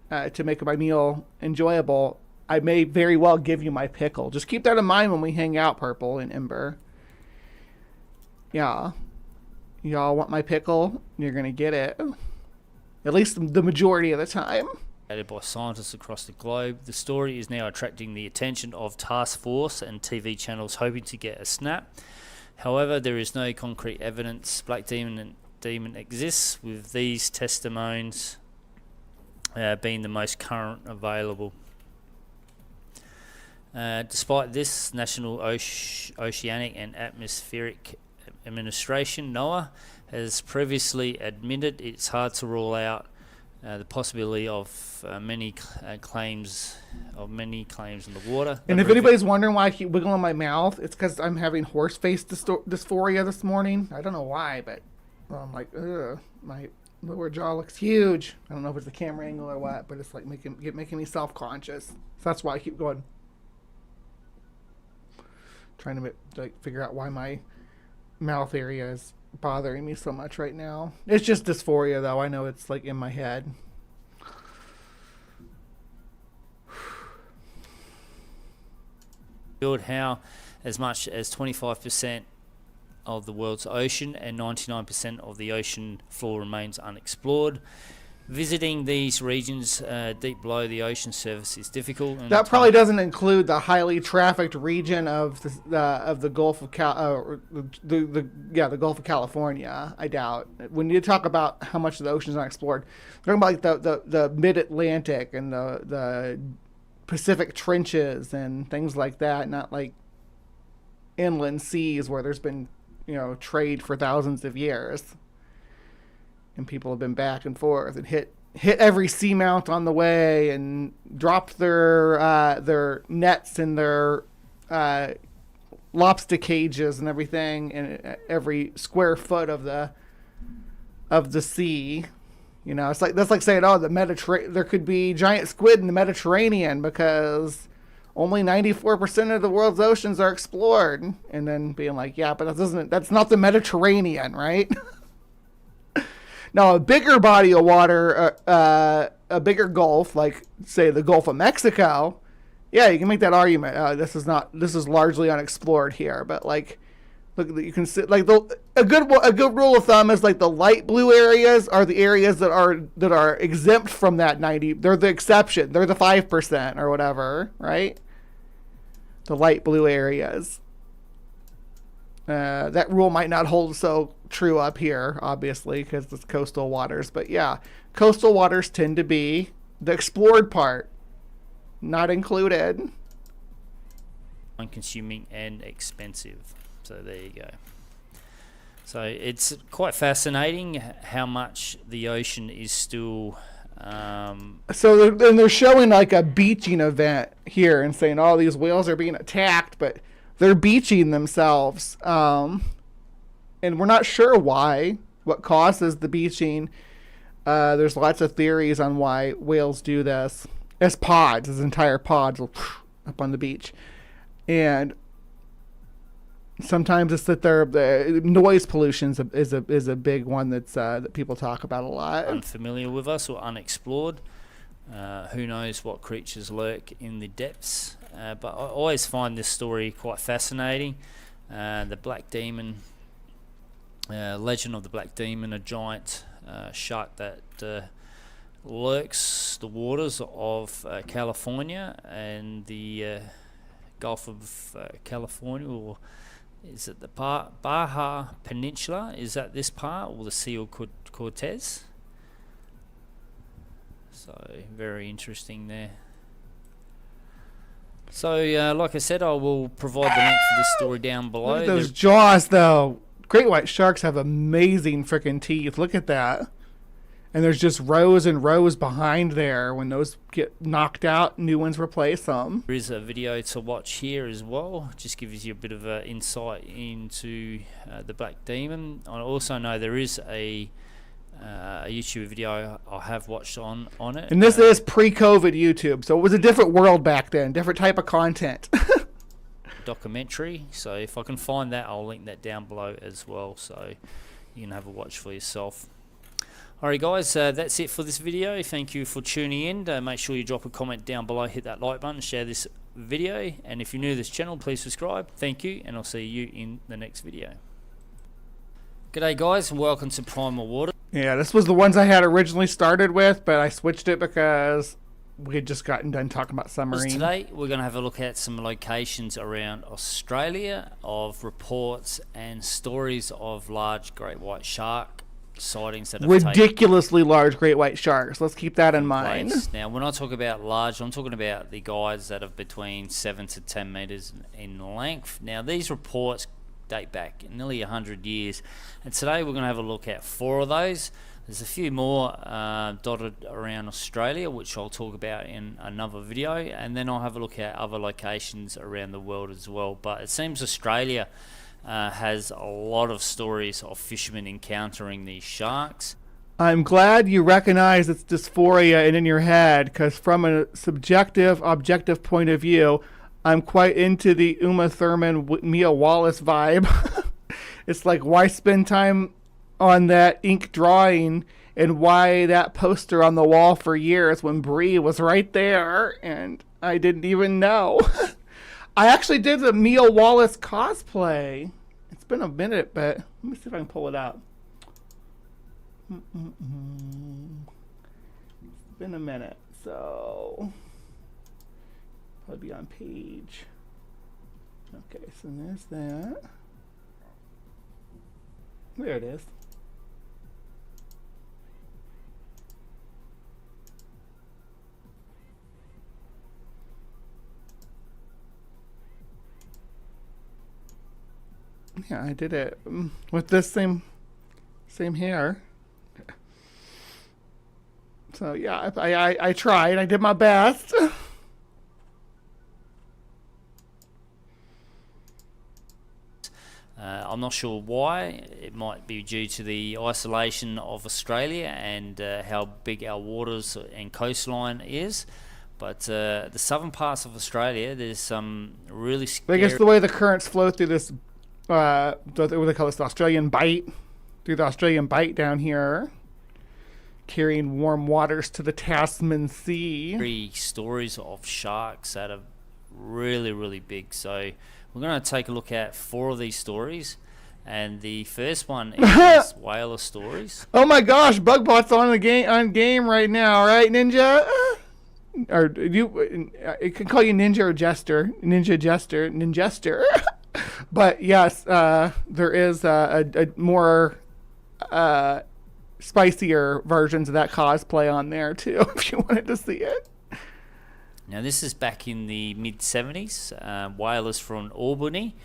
to make my meal enjoyable, I may very well give you my pickle. Just keep that in mind when we hang out, Purple and Ember. Yeah. Y'all want my pickle? You're going to get it. At least the majority of the time. By scientists across the globe, the story is now attracting the attention of task force and TV channels hoping to get a snap. However, there is no concrete evidence Black Demon exists, with these testimonies being the most current available. Despite this, National Oceanic and Atmospheric Administration (NOAA) has previously admitted it's hard to rule out the possibility of many claims in the water. And if anybody's wondering why I keep wiggling my mouth, it's because I'm having horse face dysphoria this morning. I don't know why, but I'm like, ugh, my lower jaw looks huge. I don't know if it's the camera angle or what, but it's like making me self-conscious. So that's why I keep going, trying to figure out why my mouth area is bothering me so much right now. It's just dysphoria, though. I know it's like in my head. How as much as 25% of the world's ocean and 99% of the ocean floor remains unexplored. Visiting these regions deep below the ocean surface is difficult. That probably doesn't include the highly trafficked region of the Gulf of the Gulf of California. I doubt. When you talk about how much of the ocean is unexplored, we're talking about like the mid-Atlantic and the Pacific trenches and things like that, not like inland seas where there's been trade for thousands of years. And people have been back and forth and hit every seamount on the way and dropped their nets and their lobster cages and everything in every square foot of the sea. It's like that's like saying, there could be giant squid in the Mediterranean because only 94% of the world's oceans are explored, and then being like, yeah, but that's not the Mediterranean, right? Now, a bigger body of water, a bigger Gulf, like say the Gulf of Mexico, yeah, you can make that argument. This is largely unexplored here. But like, look, you can see like a good rule of thumb is like the light blue areas are the areas that are exempt from that 90. They're the exception. They're the 5% or whatever, right? The light blue areas. That rule might not hold so true up here, obviously, because it's coastal waters. But yeah, coastal waters tend to be the explored part, not included. Consuming and expensive. So there you go. So it's quite fascinating how much the ocean is still. So they're showing like a beaching event here and saying, oh, these whales are being attacked, but they're beaching themselves. And we're not sure what causes the beaching. There's lots of theories on why whales do this. As entire pods will up on the beach. And sometimes it's that the noise pollution is a big one that people talk about a lot. Unfamiliar with us or unexplored. Who knows what creatures lurk in the depths. But I always find this story quite fascinating. The Black Demon, legend of the Black Demon, a giant shark that lurks the waters of California and the Gulf of California, or is it the Baja Peninsula? Is that this part, or the Sea of Cortez? So very interesting there. So like I said, I will provide the link for this story down below. Look at those jaws, though. Great white sharks have amazing freaking teeth. Look at that. And there's just rows and rows behind there. When those get knocked out, new ones replace them. There is a video to watch here as well. Just gives you a bit of an insight into the Black Demon. I also know there is a YouTube video I have watched on it. And this is pre-COVID YouTube, so it was a different world back then, different type of content. Documentary. So if I can find that, I'll link that down below as well, so you can have a watch for yourself. Alright guys, that's it for this video. Thank you for tuning in. Make sure you drop a comment down below, hit that like button, share this video, and if you're new to this channel, please subscribe. Thank you, and I'll see you in the next video. G'day guys, and welcome to Primal Water. Yeah, this was the ones I had originally started with, but I switched it because we had just gotten done talking about submarine. Today we're going to have a look at some locations around Australia of reports and stories of large great white shark sightings that have ridiculously large great white sharks. Let's keep that in mind. Now, when I talk about large, I'm talking about the guys that are between 7 to 10 meters in length. Now, these reports date back nearly 100 years, and today we're going to have a look at 4 of those. There's a few more dotted around Australia, which I'll talk about in another video, and then I'll have a look at other locations around the world as well. But it seems Australia has a lot of stories of fishermen encountering these sharks. I'm glad you recognize it's dysphoria and in your head, because from a subjective, objective point of view, I'm quite into the Uma Thurman, Mia Wallace vibe. It's like, why spend time on that ink drawing, and why that poster on the wall for years when Bree was right there and I didn't even know. I actually did the Mia Wallace cosplay. It's been a minute, but let me see if I can pull it up. It's been a minute, so probably be on page. Okay, so there's that. There it is. Yeah, I did it with this same hair. So yeah, I tried. I did my best. I'm not sure why. It might be due to the isolation of Australia and how big our waters and coastline is. But the southern parts of Australia, there's some really scary... I guess the way the currents flow through this, what they call this, the Australian Bight, through the Australian Bight down here, carrying warm waters to the Tasman Sea. 3 stories of sharks that are really, really big. So we're going to take a look at 4 of these stories, and the first one is whaler stories. Oh my gosh, Bugbot's on game right now, right, Ninja? Or you, it can call you Ninja or Jester, Ninjester. But yes, there is a more spicier versions of that cosplay on there too, if you wanted to see it. Now, this is back in the mid-70s. Whalers from Albany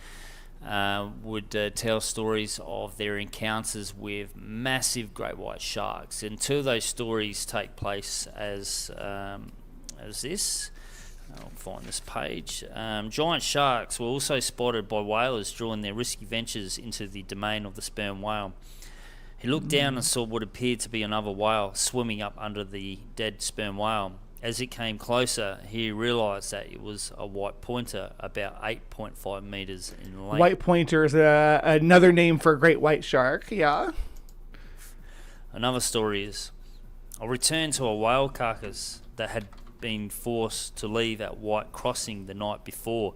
would tell stories of their encounters with massive great white sharks, and 2 of those stories take place as this. I'll find this page. Giant sharks were also spotted by whalers during their risky ventures into the domain of the sperm whale. He looked down and saw what appeared to be another whale swimming up under the dead sperm whale. As it came closer, he realised that it was a white pointer, about 8.5 meters in length. White pointer is another name for a great white shark, yeah. Another story is, I returned to a whale carcass that had been forced to leave at White Crossing the night before.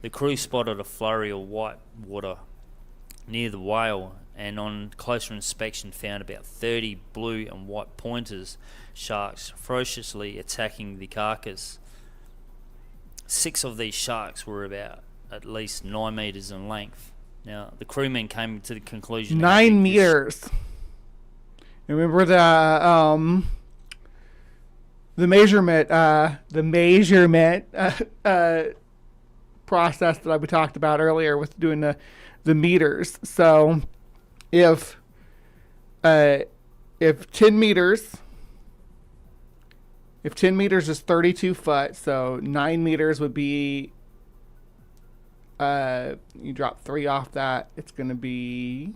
The crew spotted a flurry of white water near the whale, and on closer inspection found about 30 blue and white pointers sharks ferociously attacking the carcass. 6 of these sharks were about at least 9 meters in length. Now, the crewmen came to the conclusion 9 meters. Remember the measurement process that we talked about earlier with doing the meters. So if 10 meters is 32 foot, so 9 meters would be, you drop 3 off that, it's going to be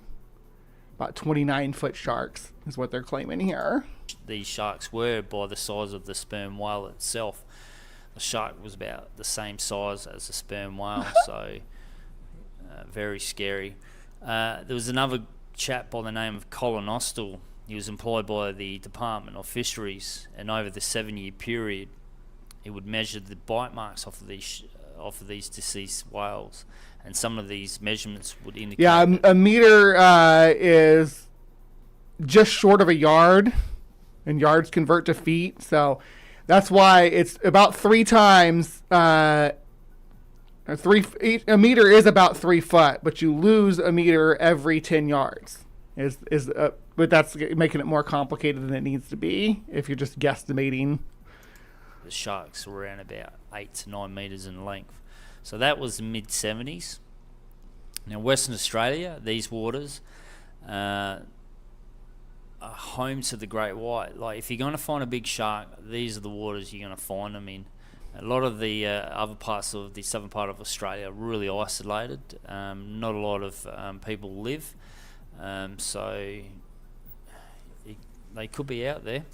about 29-foot sharks is what they're claiming here. These sharks were by the size of the sperm whale itself. The shark was about the same size as the sperm whale, so very scary. There was another chap by the name of Colin Austell he was employed by the Department of Fisheries, and over the 7-year period, he would measure the bite marks off of these deceased whales, and some of these measurements would indicate. Yeah, a meter is just short of a yard, and yards convert to feet, so that's why it's about 3 times. A meter is about 3 foot, but you lose a meter every 10 yards. But that's making it more complicated than it needs to be if you're just guesstimating. The sharks were around about 8 to 9 meters in length. So that was the mid-70s. Now, Western Australia, these waters are home to the great white. Like, if you're going to find a big shark, these are the waters you're going to find them in. A lot of the other parts of the southern part of Australia are really isolated. Not a lot of people live, so they could be out there.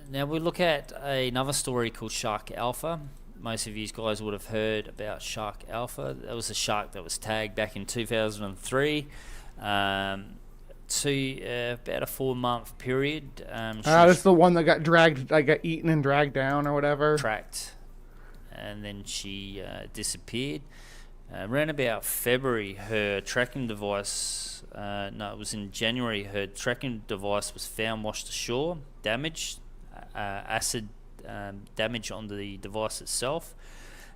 Now we look at another story called Shark Alpha. Most of you guys would have heard about Shark Alpha. That was a shark that was tagged back in 2003. About a 4-month period. That's the one that got dragged, got eaten and dragged down or whatever. Tracked, and then she disappeared. Around about February, her tracking device, it was in January, her tracking device was found washed ashore, damaged, acid damage on the device itself.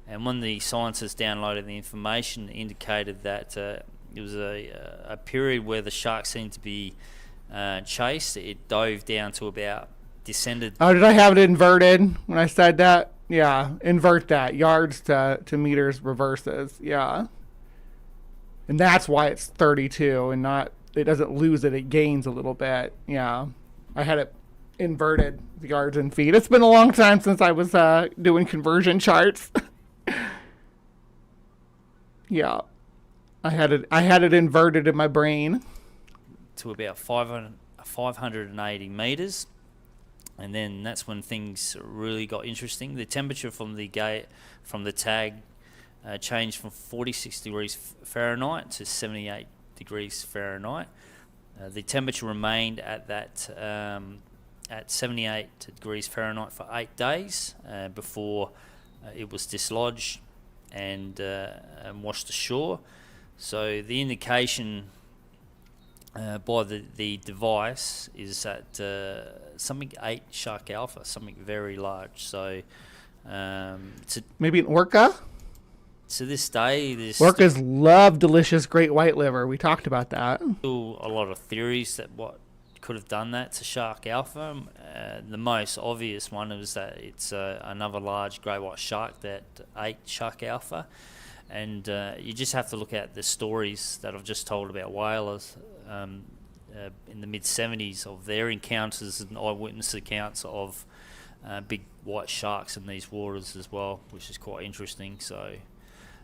And when the scientists downloaded the information, it indicated that it was a period where the shark seemed to be chased. It dove down to about descended. Oh, did I have it inverted when I said that? Yeah, invert that. Yards to meters reverses. Yeah. And that's why it's 32 and not, it doesn't lose it gains a little bit. Yeah. I had it inverted, the yards and feet. It's been a long time since I was doing conversion charts. Yeah. I had it inverted in my brain to about 580 meters, and then that's when things really got interesting. The temperature from the tag changed from 46 degrees Fahrenheit to 78 degrees Fahrenheit. The temperature remained at that at 78 degrees Fahrenheit for 8 days before it was dislodged and washed ashore. So the indication by the device is that something ate Shark Alpha, something very large. So maybe an orca? To this day, orcas love delicious great white liver. We talked about that. Still a lot of theories that what could have done that to Shark Alpha. The most obvious one is that it's another large great white shark that ate Shark Alpha. And you just have to look at the stories that I've just told about whalers in the mid-70s of their encounters and eyewitness accounts of big white sharks in these waters as well, which is quite interesting. So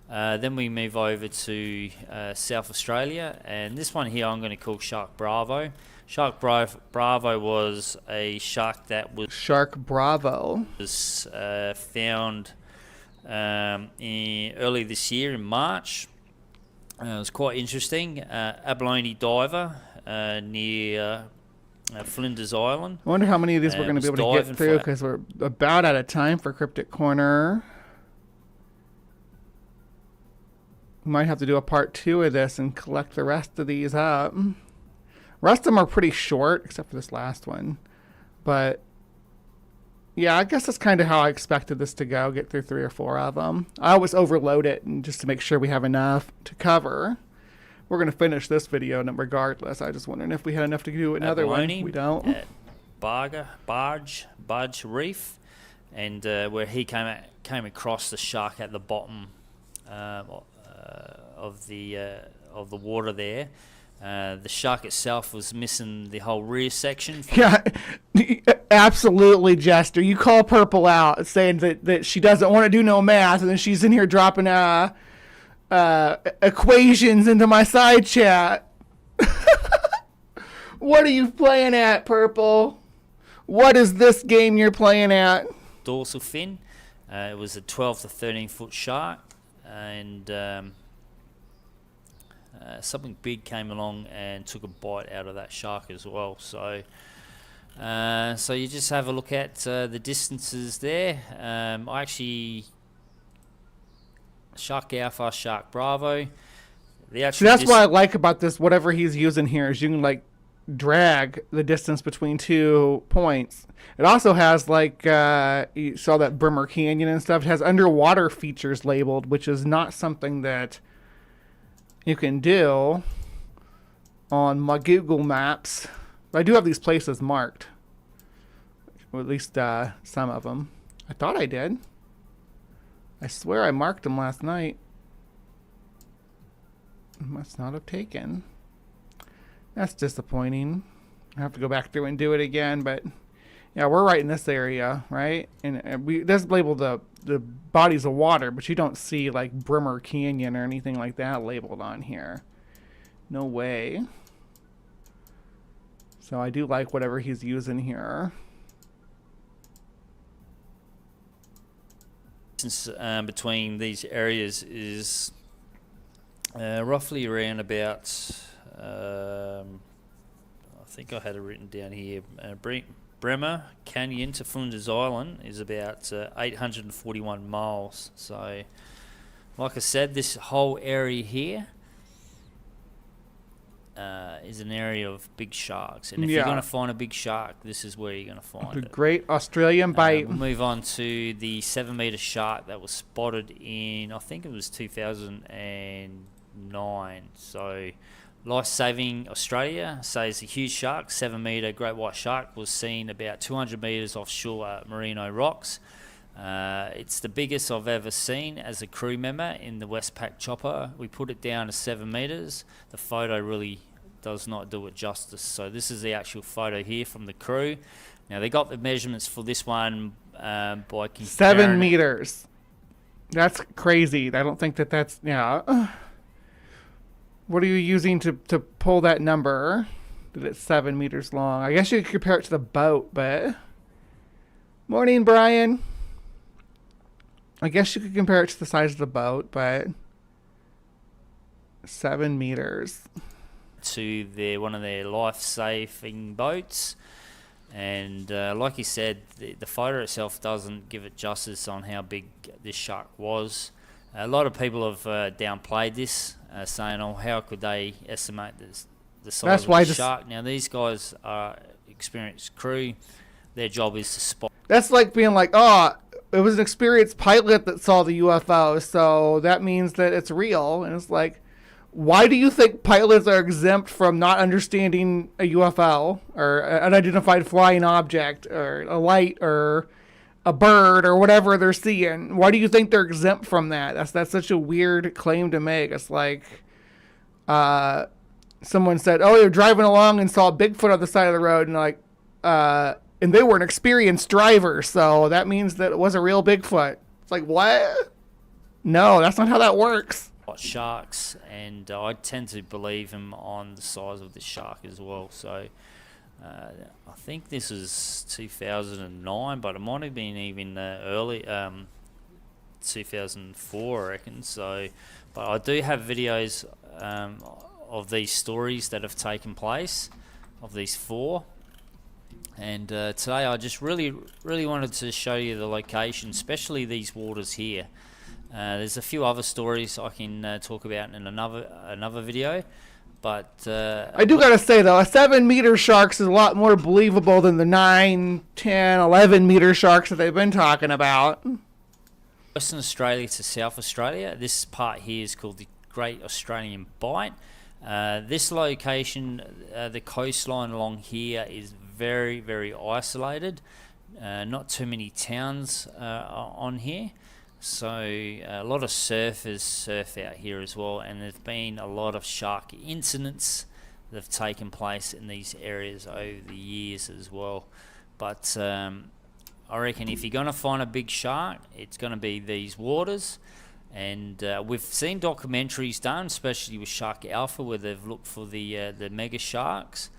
then we move over to South Australia, and this one here I'm going to call Shark Bravo. Shark Bravo was a shark that was found early this year in March. It was quite interesting. Abalone diver near Flinders Island. I wonder how many of these we're going to be able to get through, because we're about out of time for Cryptic Corner. We might have to do a part 2 of this and collect the rest of these up. The rest of them are pretty short, except for this last one. But yeah, I guess that's kind of how I expected this to go, get through 3 or 4 of them. I always overload it and just to make sure we have enough to cover. We're going to finish this video regardless. I just wondering if we had enough to do another one. We don't. At Barge Reef, and where he came across the shark at the bottom of the water there. The shark itself was missing the whole rear section. Yeah, absolutely, Jester. You call Purple out saying that she doesn't want to do no math, and then she's in here dropping equations into my side chat. What are you playing at, Purple? What is this game you're playing at? Dorsal fin. It was a 12 to 13 foot shark, and something big came along and took a bite out of that shark as well. So so you just have a look at the distances there. I actually Shark Alpha, Shark Bravo. See, that's what I like about this. Whatever he's using here is you can like drag the distance between 2 points. It also has like you saw that Brimmer Canyon and stuff. It has underwater features labeled, which is not something that you can do on my Google Maps. But I do have these places marked, or at least some of them. I thought I did. I swear I marked them last night. Must not have taken. That's disappointing. I have to go back through and do it again, but yeah, we're right in this area, right? And we does label the bodies of water, but you don't see like Brimmer Canyon or anything like that labeled on here. No way. So I do like whatever he's using here. Between these areas is roughly around about, I think I had it written down here, Bremer Canyon to Flinders Island is about 841 miles. So, like I said, this whole area here is an area of big sharks. And if you're going to find a big shark, this is where you're going to find it. The Great Australian Bite. We'll move on to the 7-meter shark that was spotted in, I think it was 2009. So, Life Saving Australia says a huge shark, 7-meter great white shark, was seen about 200 meters offshore at Merino Rocks. It's the biggest I've ever seen as a crew member in the Westpac chopper. We put it down to 7 meters. The photo really does not do it justice. So this is the actual photo here from the crew. Now they got the measurements for this one by comparing 7 meters. That's crazy. I don't think that's yeah. What are you using to pull that number? That it's 7 meters long. I guess you could compare it to the boat, but morning, Brian. I guess you could compare it to the size of the boat, but 7 meters. To one of their life-saving boats, and like you said, the photo itself doesn't give it justice on how big this shark was. A lot of people have downplayed this, saying, "Oh, how could they estimate the size of the shark?" Now these guys are experienced crew. Their job is to spot. That's like being like, "Oh, it was an experienced pilot that saw the UFO, so that means that it's real." And it's like, why do you think pilots are exempt from not understanding a UFO or an unidentified flying object or a light or a bird or whatever they're seeing? Why do you think they're exempt from that? That's such a weird claim to make. It's like someone said, "Oh, you're driving along and saw a Bigfoot on the side of the road," and like, and they were an experienced driver, so that means that it was a real Bigfoot. It's like, what? No, that's not how that works. Sharks, and I tend to believe him on the size of the shark as well. So I think this is 2009, but it might have been even early 2004, I reckon. So, but I do have videos of these stories that have taken place, of these 4. And today I just really wanted to show you the location, especially these waters here. There's a few other stories I can talk about in another video, but I do gotta say though, a 7-meter sharks is a lot more believable than the 9, 10, 11-meter sharks that they've been talking about. Western Australia to South Australia, this part here is called the Great Australian Bite. This location, the coastline along here is very, very isolated. Not too many towns on here. So a lot of surfers surf out here as well, and there's been a lot of shark incidents that have taken place in these areas over the years as well. But I reckon if you're going to find a big shark, it's going to be these waters. And we've seen documentaries done, especially with Shark Alpha, where they've looked for the mega sharks.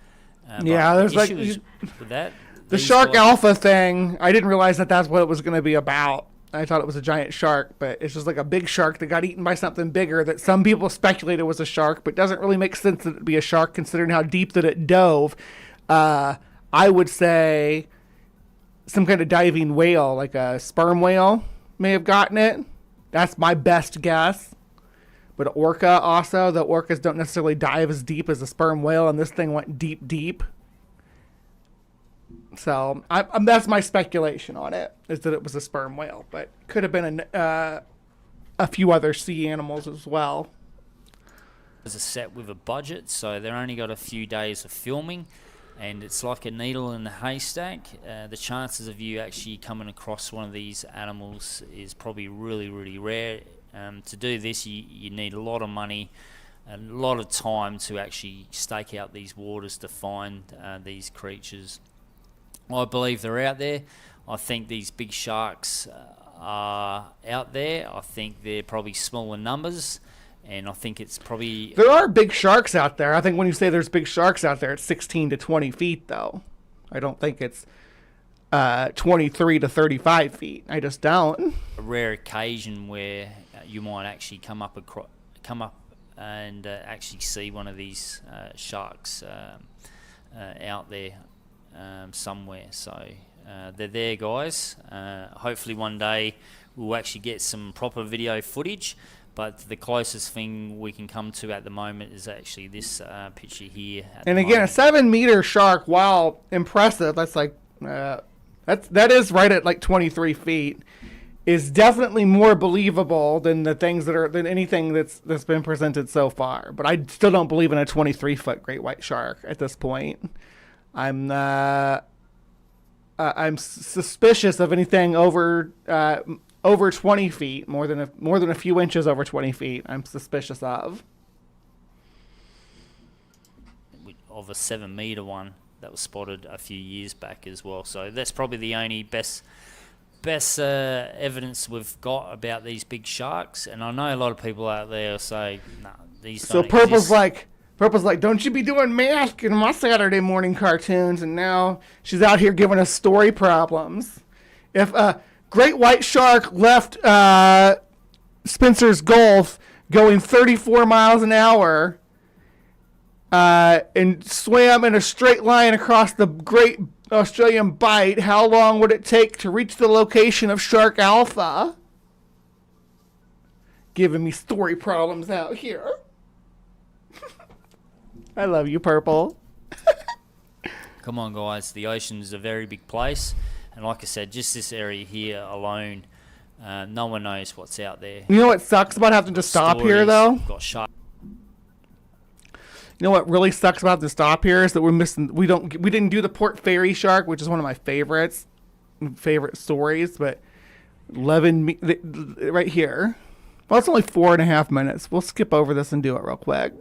Yeah, there's with that. The Shark Alpha thing, I didn't realize that that's what it was going to be about. I thought it was a giant shark, but it's just like a big shark that got eaten by something bigger that some people speculated was a shark, but doesn't really make sense that it'd be a shark considering how deep that it dove. I would say some kind of diving whale, like a sperm whale, may have gotten it. That's my best guess. But orca also, the orcas don't necessarily dive as deep as a sperm whale, and this thing went deep, deep. So that's my speculation on it, is that it was a sperm whale, but could have been a few other sea animals as well. It's a set with a budget, so they've only got a few days of filming, and it's like a needle in a haystack. The chances of you actually coming across one of these animals is probably really, really rare. To do this, you need a lot of money, a lot of time to actually stake out these waters to find these creatures. I believe they're out there. I think these big sharks are out there. I think they're probably smaller numbers, and I think it's probably... There are big sharks out there. I think when you say there's big sharks out there, it's 16 to 20 feet, though. I don't think it's 23 to 35 feet. I just don't. A rare occasion where you might actually come up and actually see one of these sharks out there somewhere. So they're there, guys. Hopefully one day we'll actually get some proper video footage, but the closest thing we can come to at the moment is actually this picture here. And again, a 7-meter shark, while impressive, that's like that is right at like 23 feet, is definitely more believable than than anything that's been presented so far. But I still don't believe in a 23-foot great white shark at this point. I'm suspicious of anything over 20 feet, more than a few inches over 20 feet. I'm suspicious of a 7-meter one that was spotted a few years back as well. So that's probably the only best evidence we've got about these big sharks. And I know a lot of people out there say, "No, these don't exist." Purple's like, don't you be doing math in my Saturday morning cartoons? And now she's out here giving us story problems. If a great white shark left Spencer's Gulf going 34 miles an hour and swam in a straight line across the Great Australian Bight, how long would it take to reach the location of Shark Alpha? Giving me story problems out here. I love you, Purple. Come on, guys. The ocean is a very big place. And like I said, just this area here alone, no one knows what's out there. You know what sucks about having to stop here, though? Got sharks. You know what really sucks about the stop here is that we didn't do the Port Fairy shark, which is one of my favorite stories, but 11 right here. Well, it's only 4.5 minutes. We'll skip over this and do it real quick.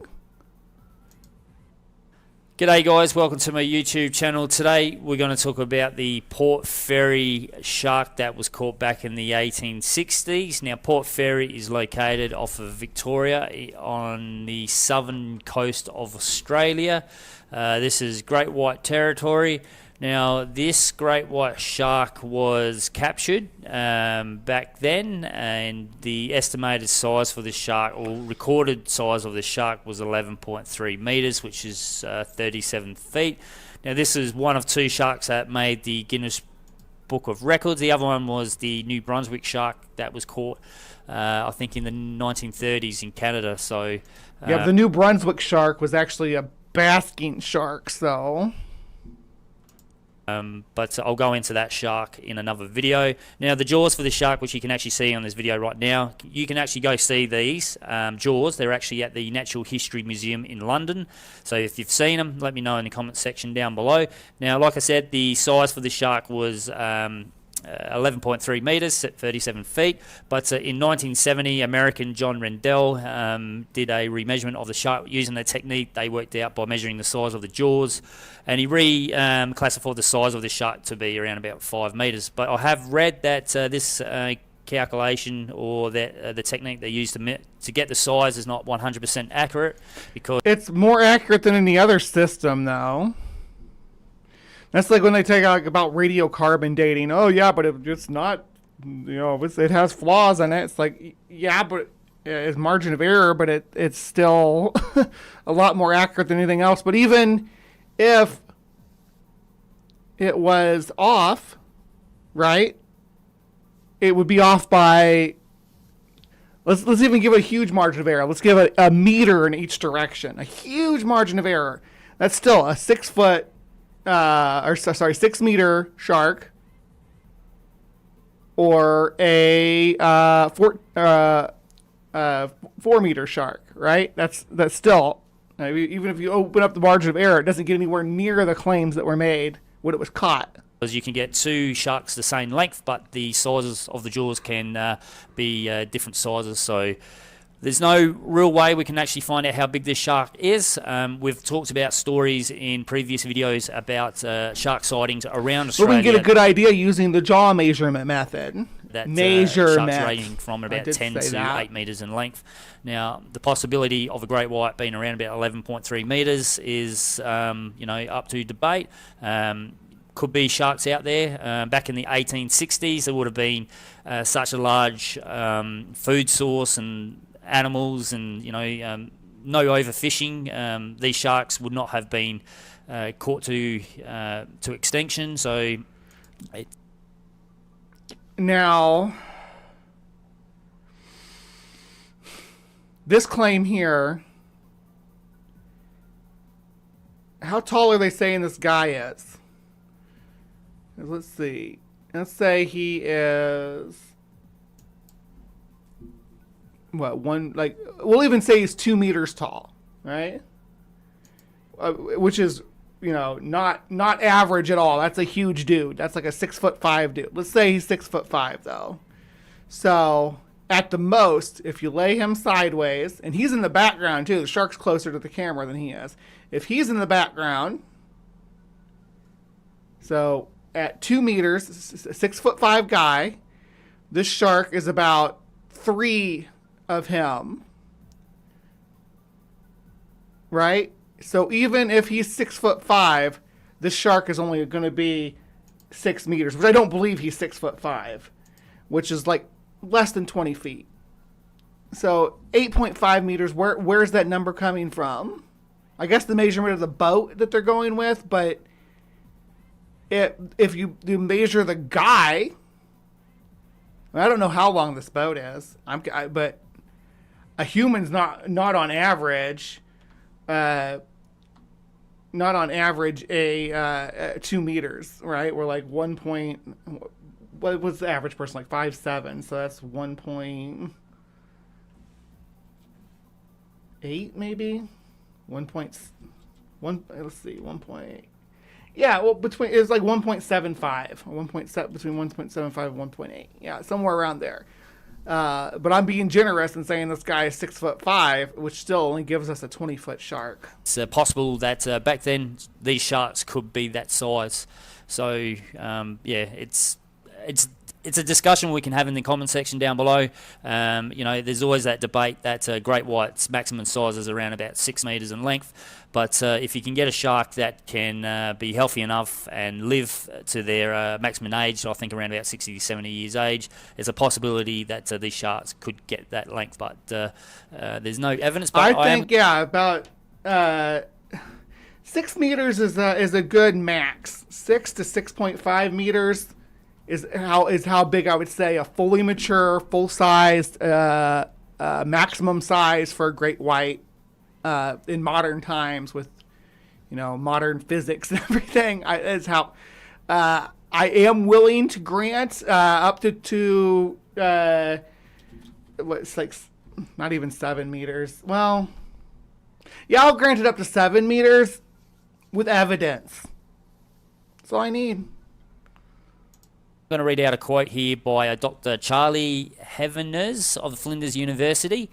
G'day guys, welcome to my YouTube channel. Today we're going to talk about the Port Fairy shark that was caught back in the 1860s. Now Port Fairy is located off of Victoria on the southern coast of Australia. This is Great White Territory. Now this great white shark was captured back then, and the estimated size for this shark, or recorded size of the shark, was 11.3 meters, which is 37 feet. Now this is one of two sharks that made the Guinness Book of Records. The other one was the New Brunswick shark that was caught I think in the 1930s in Canada. So yeah, the New Brunswick shark was actually a basking shark, so but I'll go into that shark in another video. Now the jaws for this shark, which you can actually see on this video right now, you can actually go see these jaws. They're actually at the Natural History Museum in London. So if you've seen them, let me know in the comment section down below. Now like I said, the size for this shark was 11.3 meters at 37 feet, but in 1970 American John Rendell did a remeasurement of the shark using the technique they worked out by measuring the size of the jaws, and he classified the size of the shark to be around about 5 meters. But I have read that this calculation, or that the technique they used to get the size, is not 100% accurate, because it's more accurate than any other system though. That's like when they take out about radiocarbon dating. Oh yeah, but it's not it has flaws in it. It's like, yeah, but it's margin of error, but it's still a lot more accurate than anything else. But even if it was off, right, it would be off by, let's even give it a huge margin of error. Let's give it a meter in each direction. A huge margin of error. That's still a 6 meter shark, or a 4 meter shark, right? That's still, even if you open up the margin of error, it doesn't get anywhere near the claims that were made when it was caught. Because you can get two sharks the same length, but the sizes of the jaws can be different sizes. So there's no real way we can actually find out how big this shark is. We've talked about stories in previous videos about shark sightings around Australia. But we can get a good idea using the jaw measurement method. That measurement. Sharks ranging from about 10 to 8 metres in length. Now, the possibility of a great white being around about 11.3 metres is, up to debate. Could be sharks out there. Back in the 1860s, there would have been such a large food source and animals, and no overfishing. These sharks would not have been caught to extinction. So, now, this claim here, how tall are they saying this guy is? Let's see. Let's say he is, we'll even say he's 2 meters tall, right? Which is, not average at all. That's a huge dude. That's like a 6'5" dude. Let's say he's 6'5" though. So at the most, if you lay him sideways, and he's in the background too, the shark's closer to the camera than he is. If he's in the background, so at 2 meters, 6'5" guy, this shark is about 3 of him, right? So even if he's 6'5", this shark is only going to be 6 meters, which I don't believe he's 6'5", which is like less than 20 feet. So 8.5 meters. Where's that number coming from? I guess the measurement of the boat that they're going with, but if you measure the guy, I don't know how long this boat is. But a human's not on average. Not on average a 2 meters, right? We're like what was the average person, like 5'7", so that's 1.8 maybe, 1.1. Let's see, 1.8. Yeah, well, it's like 1.75, or 1.7, between 1.75 and 1.8. Yeah, somewhere around there. But I'm being generous in saying this guy is 6'5", which still only gives us a 20-foot shark. It's possible that back then these sharks could be that size. So it's a discussion we can have in the comment section down below. There's always that debate that great whites maximum size is around about 6 meters in length. But if you can get a shark that can be healthy enough and live to their maximum age, I think around about 60 to 70 years age, there's a possibility that these sharks could get that length. But there's no evidence. But I think about 6 meters is a good max. 6 to 6.5 meters is how big I would say a fully mature, full-sized, maximum size for a great white in modern times with, modern physics and everything. Is how I am willing to grant up to what's like not even 7 meters. Well, yeah, I'll grant it up to 7 meters with evidence. That's all I need. I'm going to read out a quote here by Dr. Charlie Heveners of Flinders University.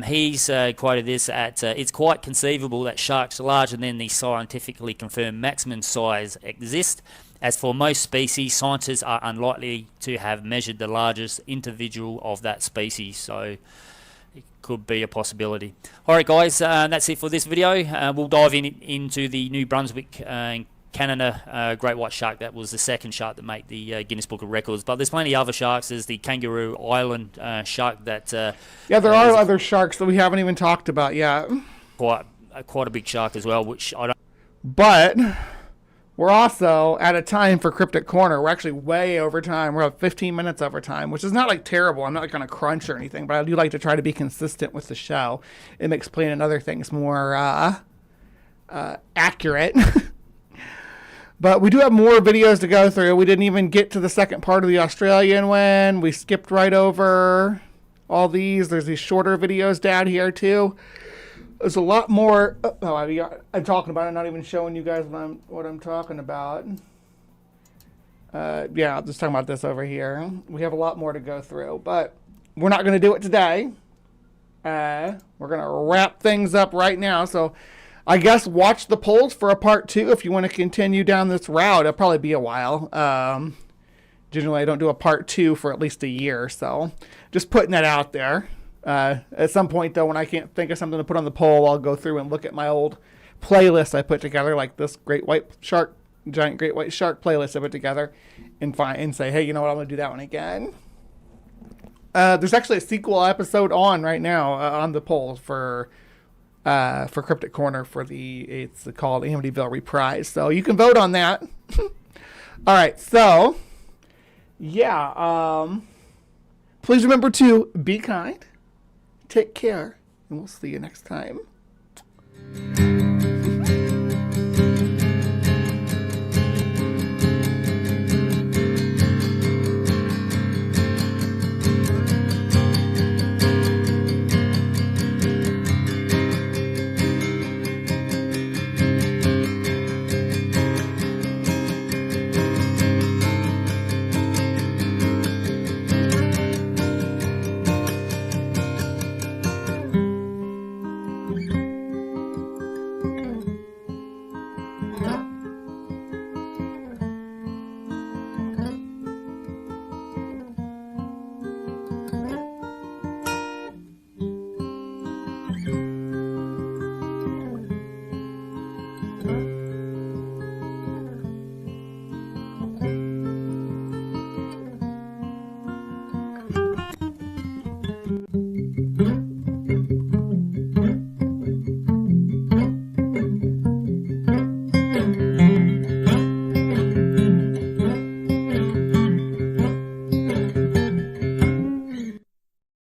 He's quoted this at, it's quite conceivable that sharks larger than the scientifically confirmed maximum size exist. As for most species, scientists are unlikely to have measured the largest individual of that species. So it could be a possibility. Alright guys, that's it for this video. We'll dive into the New Brunswick Canada great white shark. That was the second shark that made the Guinness Book of Records. But there's plenty of other sharks. There's the Kangaroo Island shark that yeah, there are other sharks that we haven't even talked about yet. Quite a big shark as well, which I don't. But we're also at a time for Cryptic Corner. We're actually way over time. We're at 15 minutes over time, which is not like terrible. I'm not like on a crunch or anything, but I do like to try to be consistent with the show and explain other things more accurate. But we do have more videos to go through. We didn't even get to the second part of the Australian one. We skipped right over all these. There's these shorter videos down here too. There's a lot more. I'm talking about it, not even showing you guys what I'm talking about. Yeah, I'm just talking about this over here. We have a lot more to go through, but we're not going to do it today. We're going to wrap things up right now. So I guess watch the polls for a part 2 if you want to continue down this route. It'll probably be a while. Generally, I don't do a part 2 for at least a year. So just putting that out there. At some point, though, when I can't think of something to put on the poll, I'll go through and look at my old playlist I put together, like this giant great white shark playlist I put together, and say, hey, you know what, I'm going to do that one again. There's actually a sequel episode on right now on the polls for Cryptic Corner it's called Amityville Reprise. So you can vote on that. All right, so yeah, please remember to be kind, take care, and we'll see you next time.